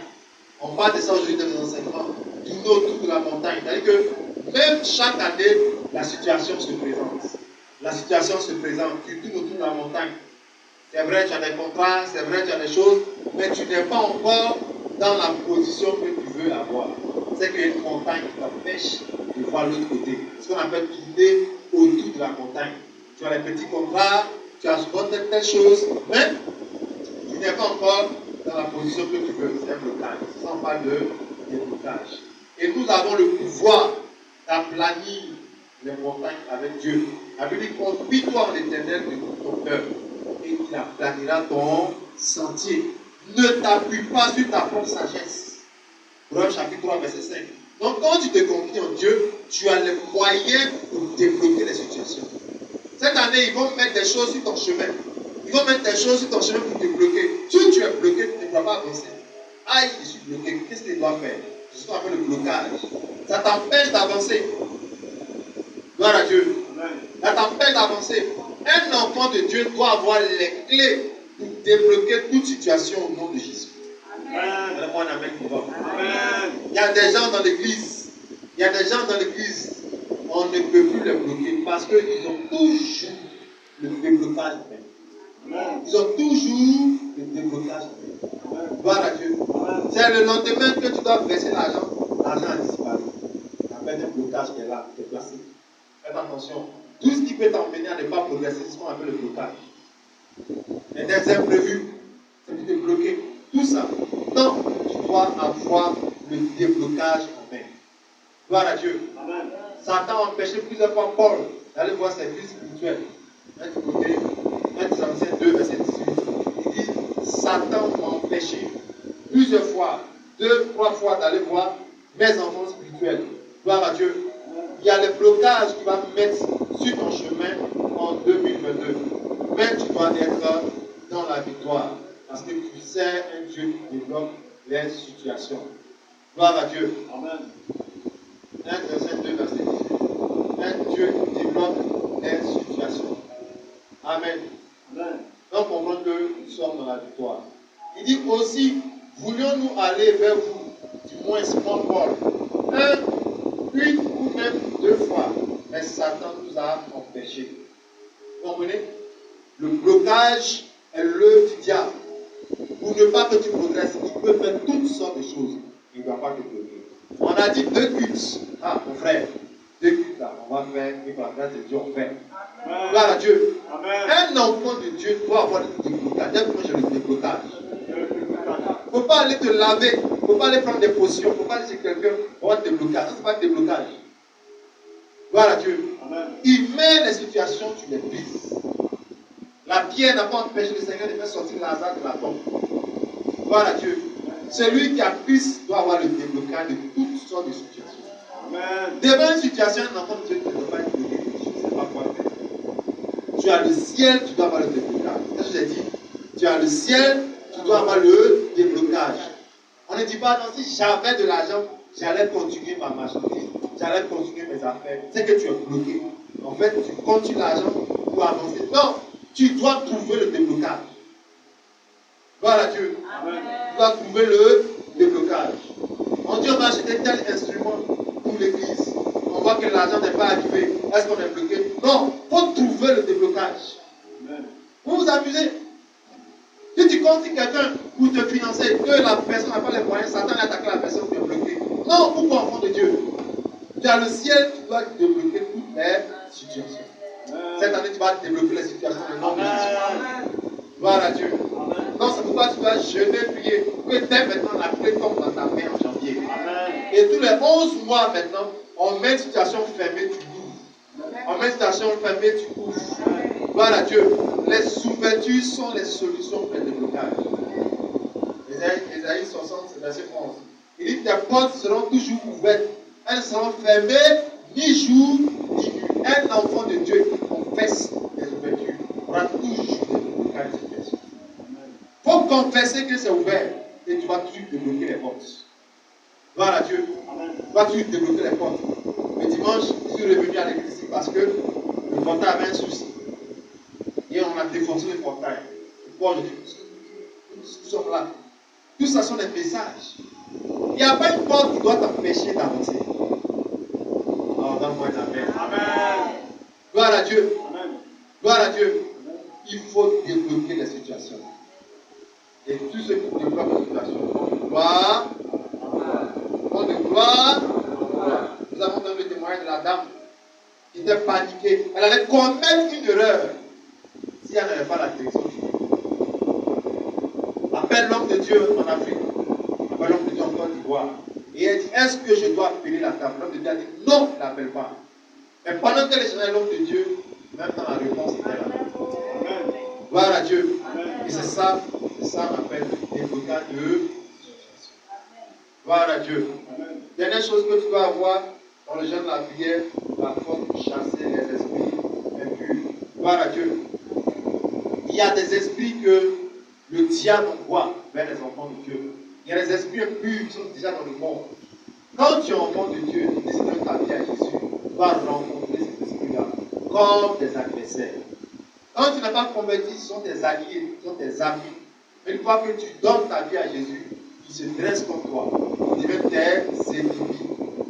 On parle de ça aujourd'hui dans les enseignements. Tourner autour de la montagne. C'est-à-dire que même chaque année, la situation se présente. La situation se présente, tu tournes autour de la montagne. C'est vrai, tu as des contrats, c'est vrai, tu as des choses, mais tu n'es pas encore dans la position que tu veux avoir. C'est qu'il y a une montagne qui t'empêche de voir l'autre côté. Ce qu'on appelle tourner autour de la montagne. Tu as les petits contrats, tu as souvent telle chose, mais tu n'es pas encore dans la position que tu veux. C'est un blocage. Ça, on parle de déblocage. Et nous avons le pouvoir d'aplanir les montagnes avec Dieu. La Bible dit, confie-toi en l'Éternel de tout ton cœur et il aplanira ton sentier. Ne t'appuie pas sur ta propre sagesse. Proverbe chapitre 3, verset 5. Donc quand tu te confies en Dieu, tu as les moyens pour débloquer les situations. Cette année, ils vont mettre des choses sur ton chemin. Ils vont mettre des choses sur ton chemin pour te bloquer. Si tu es bloqué, tu ne pourras pas avancer. Aïe, je suis bloqué. Qu'est-ce que tu dois faire? C'est ce qu'on appelle le blocage. Ça t'empêche d'avancer. Gloire à Dieu. Ça t'empêche d'avancer. Un enfant de Dieu doit avoir les clés pour débloquer toute situation au nom de Jésus. Amen. Donne-moi un amen pour Amen. Il y a des gens dans l'église. Il y a des gens dans l'église. On ne peut plus les bloquer parce qu'ils ont toujours le déblocage. Ils ont toujours le déblocage. Gloire à Dieu. C'est le lendemain que tu dois verser l'argent. L'argent a disparu. Il y a un blocage qui est là, qui est placé. Faites attention. Tout ce qui peut t'emmener à ne pas progresser, c'est ce qu'on appelle le blocage. Et des imprévus, c'est pour te bloquer. Tout ça. Donc, tu dois avoir le déblocage en main. Gloire à Dieu. Amen. Satan a empêché plusieurs fois Paul d'aller voir ses vies spirituelles. Un côté, 1 Thessaloniciens 2, verset 18. Il dit, Satan m'a empêché plusieurs fois, 2, 3 fois d'aller voir mes enfants spirituels. Gloire à Dieu. Il y a les blocages qui vont mettre sur ton chemin en 2022. Mais tu dois être dans la victoire. Parce que tu sais un Dieu qui débloque les situations. Gloire à Dieu. Amen. 1 Thessaloniciens 2, verset 18. Un Dieu qui débloque les situations. Amen. Amen. Donc on comprend que nous sommes dans la victoire. Il dit aussi, voulions-nous aller vers vous, du moins Simon Paul, une ou même 2 fois, mais Satan nous a empêchés. Vous comprenez? Le blocage est l'œuvre du diable. Pour ne pas que tu progresses, il peut faire toutes sortes de choses. Il ne doit pas te bloquer. On a dit 2 cultes. Ah, mon frère, 2 cultes là, on va faire, et par la grâce de Dieu, on fait. Gloire à Dieu. Amen. Un enfant de Dieu doit avoir le déblocage. Moi, j'ai le déblocage. Il ne faut pas aller te laver, il ne faut pas aller prendre des potions, il ne faut pas aller chez quelqu'un pour avoir le déblocage. Ça, ce n'est pas le déblocage. Gloire à Dieu. Amen. Il met les situations, tu les brises. La pierre n'a pas empêché le Seigneur de faire sortir Lazare de la tombe. Gloire à Dieu. Celui qui a Christ doit avoir le déblocage de toutes sortes de situations. Amen. Devant une situation, un enfant de Dieu ne doit pas être bloqué. Je ne sais pas quoi faire. Tu as le ciel, tu dois avoir le déblocage. C'est ce que j'ai dit. Tu as le ciel, tu dois avoir le déblocage. On ne dit pas, non, si j'avais de l'argent, j'allais continuer ma marchandise, j'allais continuer mes affaires. C'est que tu es bloqué. En fait, tu continues l'argent pour avancer. Non, tu dois trouver le déblocage. Gloire à Dieu. Amen. Tu dois trouver le déblocage. On dit, on va acheter tel instrument pour l'église. On voit que l'argent n'est pas arrivé. Est-ce qu'on est bloqué? Non, il faut trouver le déblocage. Amen. Vous vous amusez. Si tu comptes quelqu'un pour te financer, que la personne n'a pas les moyens, Satan attaque la personne, tu es bloqué. Non, pourquoi enfant de Dieu? Tu as le ciel, tu dois débloquer toutes les situations. Amen. Cette année, tu vas débloquer les situations au nom de Jésus. Gloire à Dieu. Amen. Non, c'est pourquoi tu dois jeûner, prier, que dès maintenant la clé tombe dans ta main en janvier. Amen. Et tous les 11 mois maintenant, on met une situation fermée, tu bouges. On met une situation fermée, tu bouges. Gloire à Dieu. Les ouvertures sont les solutions pour les déblocages. Ésaïe 60, verset 11. Il dit, tes portes seront toujours ouvertes. Elles seront fermées, ni jour, ni nuit. Un enfant de Dieu qui confesse les ouvertures aura toujours des déblocages de situation. Il faut confesser que c'est ouvert et tu vas toujours débloquer les portes. Gloire à Dieu. Tu vas toujours débloquer les portes. Le dimanche, je suis revenu à l'église ici parce que le portail avait un souci. Et on a défoncé le portail. Et Paul dit, nous sommes là. Tout ça sont des messages. Il n'y a pas une porte qui doit t'empêcher d'avancer. Oh, donne-moi un amen. Amen. Gloire à Dieu. Amen. Gloire à Dieu. Il faut débloquer les situations. Et tous ceux qui débloquent les situations vont de gloire en gloire. Vont de gloire en gloire. Nous avons donné le témoignage de la dame qui était paniquée. Elle allait commettre une erreur si elle n'avait pas la direction. Appelle l'homme de Dieu en Afrique. Appelle l'homme de Dieu en Côte d'Ivoire. Et elle dit, est-ce que je dois appeler la table? L'homme de Dieu a dit, non, ne l'appelle pas. Mais pendant qu'elle échangeait l'homme de Dieu, maintenant la réponse était là. Gloire à Dieu. Et c'est ça qu'on appelle des blocages de situation. Gloire à Dieu. Dernière chose que tu dois avoir dans le jeûne de la prière, la force de chasser les esprits impurs. Gloire à Dieu. Il y a des esprits que le diable envoie vers les enfants de Dieu. Il y a des esprits impurs qui sont déjà dans le monde. Quand tu es enfant de Dieu, tu décides de ta vie à Jésus, tu vas rencontrer ces esprits-là comme des adversaires. Quand tu n'es pas converti, ce sont tes alliés, ce sont tes amis. Mais une fois que tu donnes ta vie à Jésus, ils se dressent contre toi. Ils deviennent tes ennemis.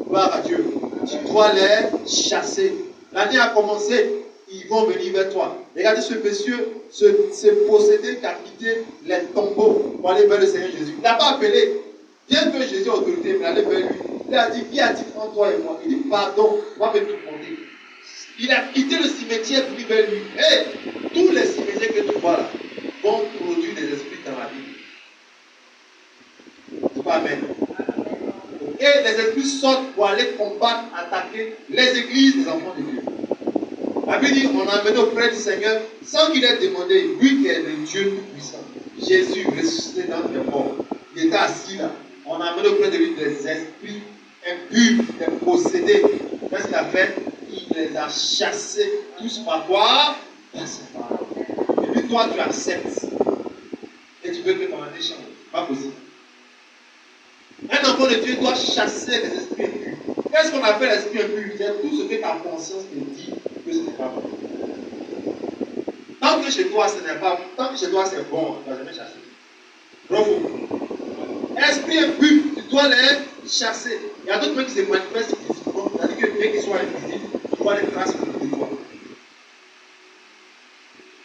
Gloire à Dieu. Tu dois les chasser. L'année a commencé, ils vont venir vers toi. Regardez ce monsieur, ce possédé qui a quitté les tombeaux pour aller vers le Seigneur Jésus. Il n'a pas appelé. Bien que Jésus ait autorité, mais il allait vers lui. Il a dit, qu'y a-t-il entre toi et moi? Il dit, pardon, moi je vais tout demander. Il a quitté le cimetière pour aller vers lui. Hey, tous les cimetières que tu vois là vont produire des esprits dans la vie. C'est pas amen. Et les esprits sortent pour aller combattre, attaquer les églises des enfants de Dieu. La Bible dit, on a amené auprès du Seigneur sans qu'il ait demandé, lui qui est le Dieu tout-puissant. Jésus ressuscité dans les morts. Il était assis là. On a amené auprès de lui des esprits impurs, des possédés. Qu'est-ce qu'il a fait? Il les a chassés tous par quoi? Par ses paroles. Et puis toi, tu acceptes. Et tu veux que ton année change. Pas possible. Un enfant de Dieu doit chasser les esprits impurs. Qu'est-ce qu'on appelle l'esprit impur? C'est tout ce que ta conscience te dit que ce n'est pas bon. Tant que chez toi, ce n'est pas bon. Tant que chez toi, c'est bon, tu ne vas jamais chasser. Bravo. Esprit impur, tu dois les chasser. Il y a d'autres qui se manifestent physiquement. C'est-à-dire que bien qu'ils soient invisibles, tu vois les traces de toi.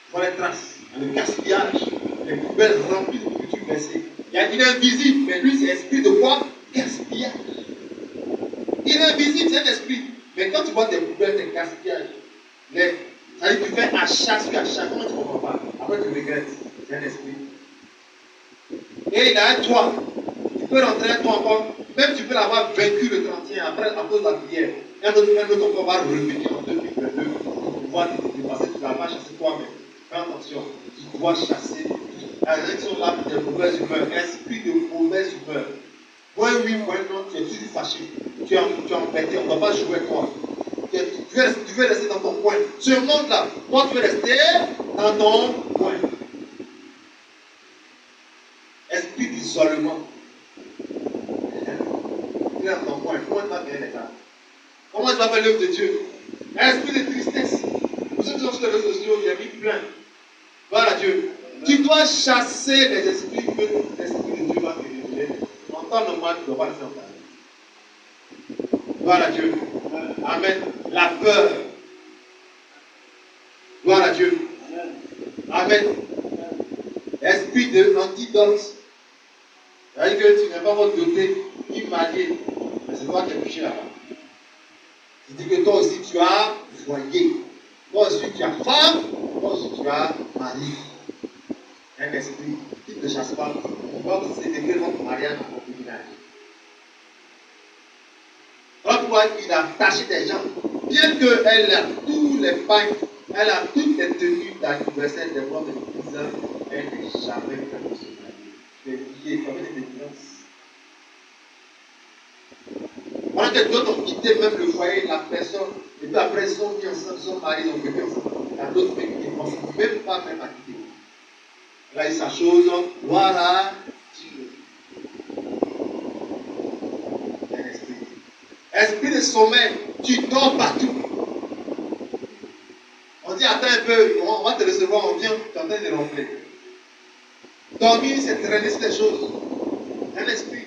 Tu vois les traces, le gaspillage, les poubelles remplies de nourriture blessée. Il est invisible, mais lui, c'est esprit de quoi? Gaspillage. Il est invisible, c'est un esprit. Mais quand tu vois tes poubelles, tes gaspillages, c'est-à-dire que tu fais achat sur achat, comment tu ne comprends pas? Après, tu regrettes. C'est un esprit. Et il a un toit. Tu peux rentrer un toit encore. Même tu peux l'avoir vaincu le 31 après, à cause de la prière. Un autre encore va revenir en 2022 pour pouvoir te dépasser. Tu ne l'as pas chassé toi-même. Fais attention. Tu dois chasser la direction là de mauvaise humeur. Esprit de mauvaise humeur. Point oui, point non, tu es toujours fâché. Tu es embêté. On ne va pas jouer avec toi. Tu veux rester dans ton coin. Ce monde-là, toi tu veux rester dans ton coin. Esprit d'isolement. Tu es dans ton coin. Comment tu vas faire les gars? Comment tu vas faire l'œuvre de Dieu? Esprit de tristesse. Vous êtes sur les réseaux sociaux, j'ai mis plein. Voilà Dieu. Tu dois chasser les esprits que l'esprit de Dieu va te révéler. En temps normal, tu ne dois pas le faire. Gloire à Dieu. Amen. La peur. Gloire à Dieu. Amen. Esprit de l'antidote. C'est-à-dire que tu n'es pas votre doté, ni marié. Mais c'est toi qui es couché là-bas. Tu dis que toi aussi tu as foyer. Toi aussi tu as femme. Toi aussi tu as mari. Un esprit qui ne te chasse pas. On va vous célébrer votre mariage en concubinage. Pourquoi il a taché des gens, bien qu'elle a tous les pains, elle a toutes les tenues d'anniversaire des mois de 10 ans, elle n'est jamais fait de se marier. C'est lié, comme des défiances. Pendant que d'autres ont quitté même le foyer, la personne, et puis après ils sont mis ensemble, ils sont mariés, ils ont vécu ensemble. Il y a d'autres qui ne pensent même pas à quitter. Elle a eu sa chose, voilà, Dieu. Esprit de sommeil, tu dors partout. On dit attends un peu, on va te recevoir, on vient, tu es en train de ronfler. Dormir, c'est traîner sur les choses. C'est un esprit.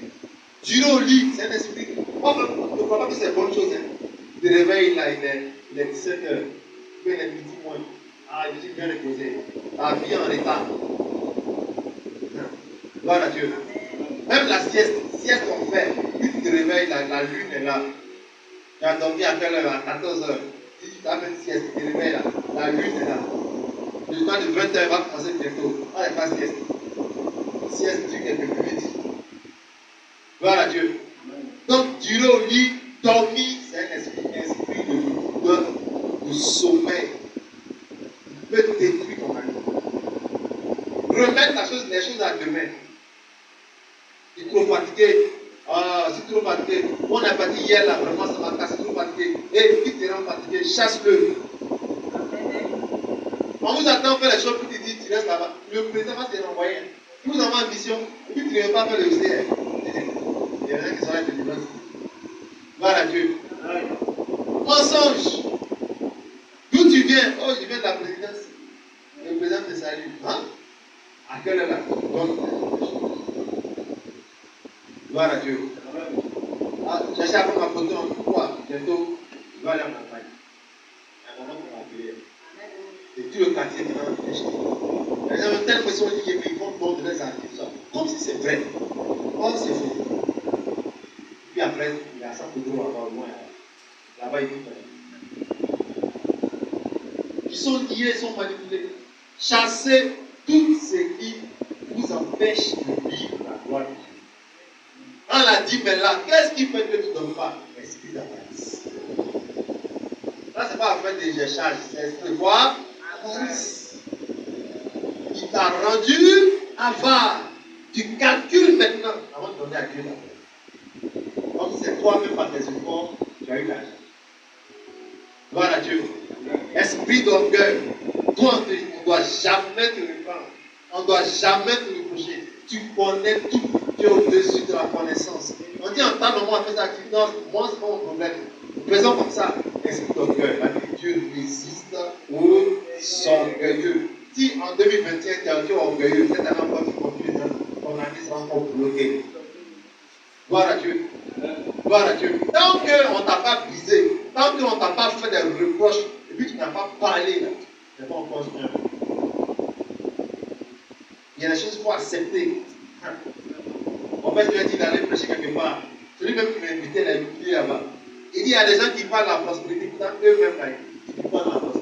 Durer au lit, c'est un esprit. On ne croit pas que c'est une bonne chose. Hein. Tu te réveilles là, il est 17h, il est midi moins. Ah, je suis bien reposé. Ta vie en état. Gloire à Dieu. Même la sieste on fait. Puis tu te réveilles, la lune est là. Tu as dormi à quelle heure? À 14 heures. Si tu as fait une sieste, tu te réveilles là. La lune est là. Le temps de 20 heures va commencer bientôt. On n'est pas sieste. Sieste dure quelques minutes. Gloire à Dieu. Donc, durer au lit, dormir, c'est un esprit de sommeil. Il peut détruire ton ami. Remettre les choses à demain. Tu es trop fatigué. Ah, je suis trop fatigué. On a parti hier là, vraiment ça m'a cassé, trop fatigué. Et qui te rend fatigué, chasse-le. On vous attend faire les choses, puis tu dis, tu restes là-bas. Le président va te renvoyer. Si vous avez une mission, et puis tu ne veux pas faire le CR. Il y en a qui sont là de délivrance. Gloire à Dieu. Mensonge. D'où tu viens? Oh, je viens de la présidence. Le président te salue. Hein? À quelle heure là? Gloire à Dieu. Ah, cherchez à prendre ma photo en pourquoi? Bientôt, je vais aller en campagne. Il y a un moment pour m'appeler. Et tout le quartier maintenant, les gens ont telle pression liée, mais ils vont donc de les articles. Comme si c'est vrai. Oh, c'est faux. Puis après, il y a ça pour nous encore au moins. Là-bas, il dit ils sont liés, ils sont manipulés. Chassez tout ce qui vous empêche de vivre la gloire de Dieu. On l'a dit, mais là, qu'est-ce qui fait que tu ne donnes pas? L'esprit d'avarice. Là, ce n'est pas afin de décharge, c'est l'esprit de quoi? Avarice. Il t'a rendu avare. Tu calcules maintenant avant de donner à Dieu d'abord. Donc, c'est toi-même par tes efforts, tu as eu l'argent. Gloire à Dieu. Esprit d'orgueil. Toi, on ne doit jamais te reprendre. On ne doit jamais te reprocher. Tu connais tout. Tu es au-dessus de la connaissance. On dit en temps normal, on fait ça. Non, moi, c'est pas mon problème. Faisons comme ça. Esprit d'orgueil. La vie de Dieu résiste aux orgueilleux. Si en 2021, tu es orgueilleux, cette année encore, tu continues, ton année sera encore bloquée. Gloire à Dieu. Gloire à Dieu. Tant qu'on ne t'a pas brisé, tant qu'on ne t'a pas fait des reproches, et puis tu n'as pas parlé, là, tu n'es pas encore bien. Il y a des choses qu'il faut accepter. En fait, je lui ai dit d'aller prêcher quelque part. Celui-même qui m'a invité, il a invité là-bas. Il dit il y a des gens qui parlent de la prospérité, pourtant eux-mêmes, là, ils parlent de la prospérité.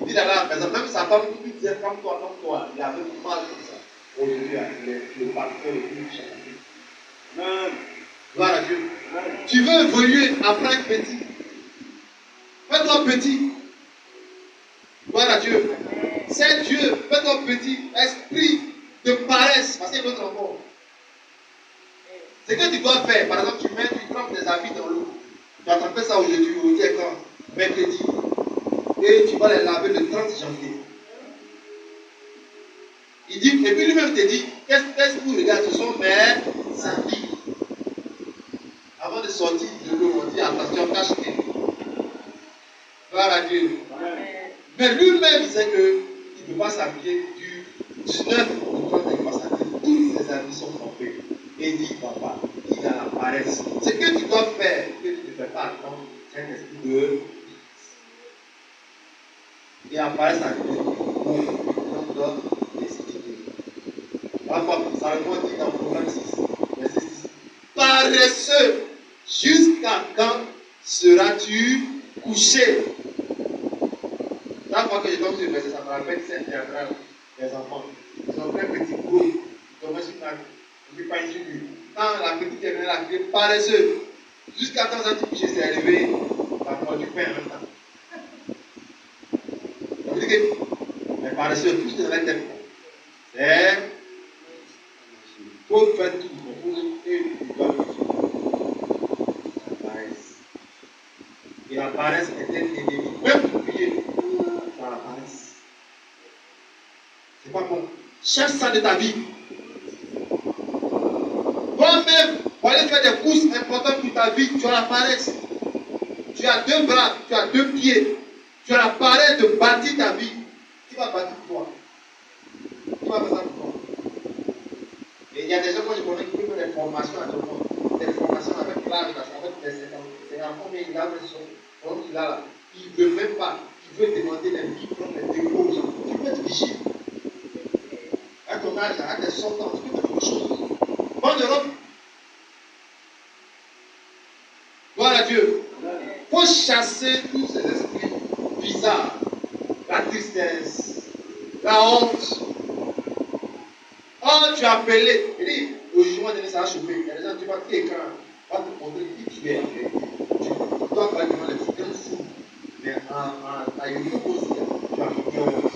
Il dit là, par exemple, même sa femme qui disait comme toi, il avait du mal comme ça. Aujourd'hui, le pasteur le plus cher. Gloire à Dieu. Tu veux évoluer, apprends petit. Fais-toi petit. Gloire à Dieu. C'est Dieu. Fais-toi petit. Esprit de paresse. Parce qu'il y a d'autres encore. Ce que tu dois faire, par exemple, tu trempes des habits dans l'eau. Tu vas tremper ça aujourd'hui est quand? Mercredi. Et tu vas les laver le 30 janvier. Il dit, et puis lui-même te dit, qu'est-ce que vous regardez? Ce sont mes habits. Avant de sortir de l'eau, on dit attention, cache-les. Gloire à Dieu. Mais lui-même, il sait qu'il ne peut pas s'habiller du 19 au 30 et passage. Tous ses habits sont trompés. Et il dit, papa, il a la paresse. Ce que tu dois faire, que tu ne fais pas attendre, c'est un esprit de. Et la paresse a dit, on doit décider. Ça répond dit dans Proverbe 6, verset 6. Paresseux, jusqu'à quand seras-tu couché? Chaque fois que je tombe sur le verset, ça me rappelle scène théâtrale des enfants. Ils ont fait un petit groupe, ils tombent sur une pas une lui. Quand la petite est venue la crier, paresseux, jusqu'à quand seras-tu couché? C'est arrivé, la mort du pain en même temps. Ça veut dire que les paresseux, tout ce que la tête, c'est il faut faire tout, il faut la paresse. Et la paresse est un ennemi. Même pour prier, dans la paresse. C'est pas bon. Cherche ça de ta vie. Toi-même, pour aller faire des courses importantes pour ta vie, tu as la paresse. Tu as 2 bras, tu as 2 pieds. Tu as la paresse de bâtir ta vie. Qui va bâtir pour toi? Qui va faire ça pour toi? Et il y a des gens que je connais qui font des formations à tout le monde. Des formations avec l'âge, avec des 50. C'est un combien il a son. Donc il a là. Il ne veut même pas. Il veut demander les diplômes, les son temps, tu peux faire quelque chose. Bonne Europe. Gloire à Dieu. Il faut chasser tous ces esprits bizarres. La tristesse, la honte. Oh, tu as appelé. Il dit, le jugement de ça va choper. Il y a des gens qui vont qui écran, va te montrer qui tu es. Tu dois pas devant les grands fous. Mais à une aussi, tu as honte.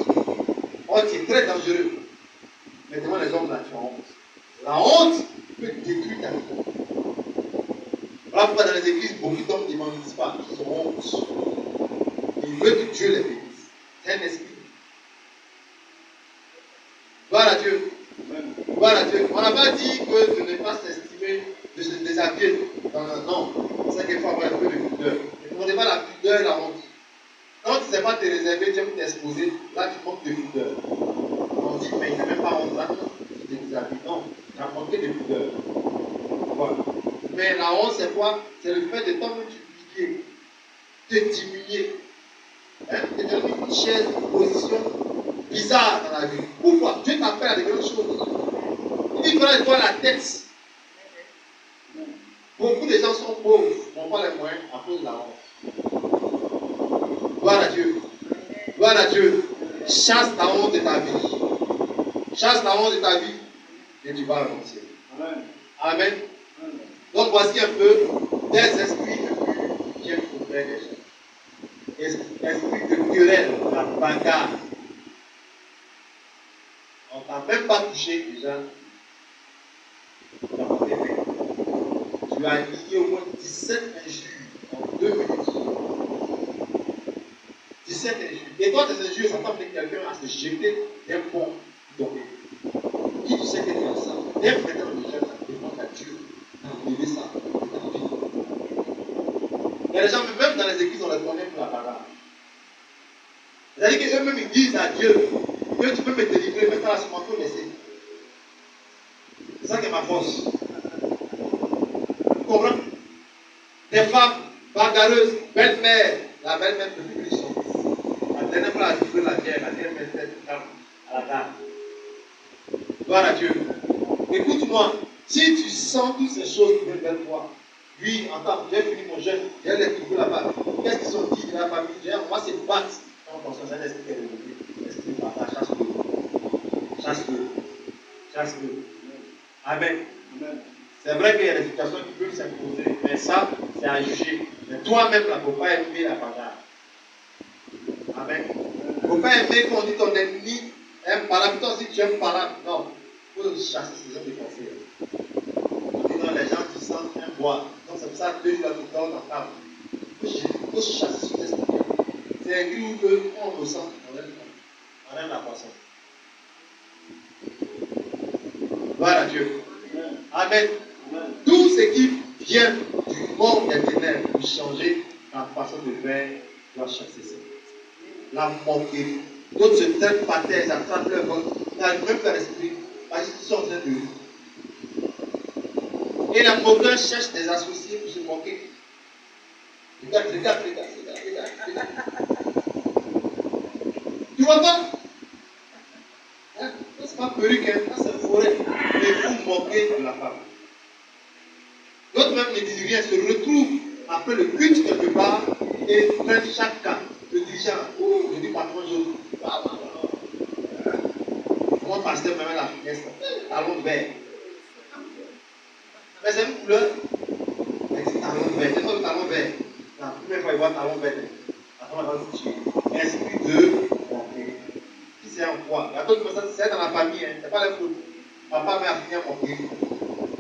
Oh, tu es très dangereux. Mais devant les hommes là, tu as honte. La honte peut détruire ta vie. Voilà pourquoi dans les églises, beaucoup d'hommes ne m'en pas. Ils ont honte. Ils veulent que Dieu les bénisse. C'est un esprit. Gloire à Dieu. Gloire à Dieu. On n'a pas dit que de ne pas s'estimer, de se déshabiller. Non. C'est qu'il faut avoir un peu de pudeur. Ne demandez pas la pudeur et la honte. Quand tu ne sais pas te réserver, tu aimes t'exposer, là tu manques de pudeur. On dit, mais il n'a même pas honte là. Tu te déshabilles. Non, tu as manqué de pudeur. Voilà. Mais la honte, c'est quoi? C'est le fait de t'humilier, te diminuer. Te donner une chaise, une position bizarre dans la vie. Pourquoi? Dieu t'appelle à de grandes choses. Il dit, voilà, toi la tête. Beaucoup de gens sont pauvres, n'ont pas les moyens à cause de la honte. Gloire à Dieu. Gloire à Dieu. Chasse la honte de ta vie. Chasse la honte de ta vie et tu vas avancer. Amen. Amen. Donc voici un peu des esprits qui viennent pour faire des choses. Esprit de querelle, la bagarre. On ne t'a même pas touché déjà. Tu as nié au moins 17 injures en 2 minutes. 17 injures. Et toi, tes injures, ça t'empêche quelqu'un à se jeter d'un pont tombé. Qui tu sais que tu as ça? Dès maintenant, le jeune, demande à Dieu d'enlever ça de ta vie. Il y a des gens, même dans les églises, on les connaît pour la bagarre. C'est-à-dire qu'eux-mêmes, ils disent à Dieu que tu peux me délivrer, mais quand la semence peut laisser. C'est ça qui est ma force. Tu comprends? Des femmes bagarreuses, belle-mère, la belle-mère peut plus que son fils. La dernière fois, elle a livré la guerre, la dernière fois, elle à la gare. Gloire à Dieu. Écoute-moi, si tu sens toutes ces choses qui viennent vers toi, lui, entends, j'ai fini mon jeûne, j'ai les trouver là-bas. Qu'est-ce qu'ils ont dit de la famille? On va se battre. On pense à un esprit qui est développé. L'esprit de bataille, chasse-le. Chasse-le. Chasse-le. Amen. C'est vrai qu'il y a des situations qui peuvent s'imposer, mais ça, c'est à juger. Mais toi-même, là, il ne faut pas aimer la bagarre. Amen. Il ne faut pas aimer qu'on dit ton ennemi aime parler. Toi aussi, tu aimes parler. Non. Il faut chasser ces hommes de conseil. On dit non, les gens qui sentent un bois. Donc c'est pour ça que 2 jours de temps dans la table. Il faut chasser ce esprit. C'est écrit où on ressent, on aime la poisson. Gloire à Dieu. Amen. Tout ce qui vient du monde des ténèbres pour changer la façon de faire doit chasser ça. La moquerie. D'autres se traînent par terre, ils attrapent leur vol. Ils n'arrivent même pas à respirer. Parce qu'ils sont en train de. Et les moqueurs cherchent des associés pour se moquer. Regarde. Tu vois pas? Hein? Ça, c'est pas perruque, hein? Ça, c'est forêt. Mais vous moquez de la femme. D'autres même ne disent rien, se retrouvent après le culte quelque part et prennent chaque cas. Le dirigeant, je dis patron, mon pasteur me met la finesse, talon vert. Mais c'est une couleur. Elle dit talon vert. C'est quoi le talon vert? La première fois, il voit talon vert. Après, on va vous tuer. Esprit de moquerie. Si c'est en quoi? Il y a d'autres personnes, c'est dans la famille, hein. C'est pas les fautes. Papa m'a fini en moquerie.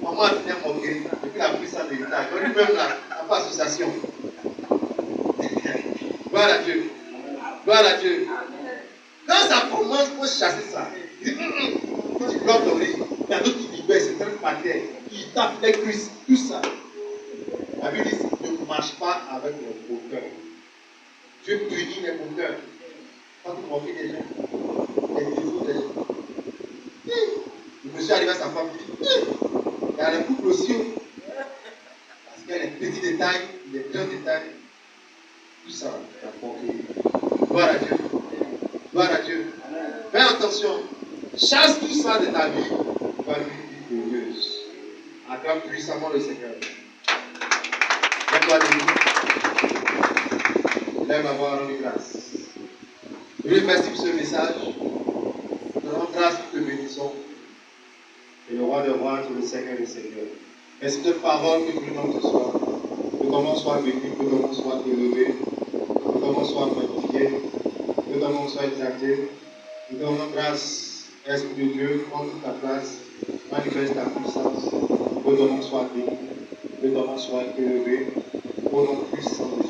Maman a fini en moquerie. Et puis il a pris ça de l'État. Donc lui-même là, il n'a pas association. Gloire à Dieu. Gloire à Dieu. Quand ça commence, il faut chasser ça. Il dit, tu bloques ton riz. Il y a d'autres qui libèrent, c'est un paquet. Ils tapent les cuisses, tout ça. La Bible dit, ne marche pas avec les moqueurs. Dieu punit les moqueurs. Quand vous moquez des gens, les défauts des gens. Le monsieur arrive à sa femme, il dit, il y a les couples aussi. Parce qu'il y a les petits détails, les grands détails. Tout ça, la moquerie. Gloire à Dieu. Gloire à Dieu. Fais attention. Chasse tout ça de ta vie. Acclame puissamment le Seigneur. Lève-toi debout. Il aime avoir rendu grâce. Je voulais merci pour ce message. Nous rendons grâce pour te bénissons. Et le roi des rois, tu le Seigneur des seigneurs. Merci de parole que tu nous donnes ce soir. Que ton nom soit béni, que ton nom soit élevé, que ton nom soit magnifié, que ton nom soit exalté. Nous te rendons grâce, Esprit de Dieu, prends toute ta place, manifeste ta puissance. Que ton nom soit béni, que ton nom soit élevé, au nom puissant de Jésus.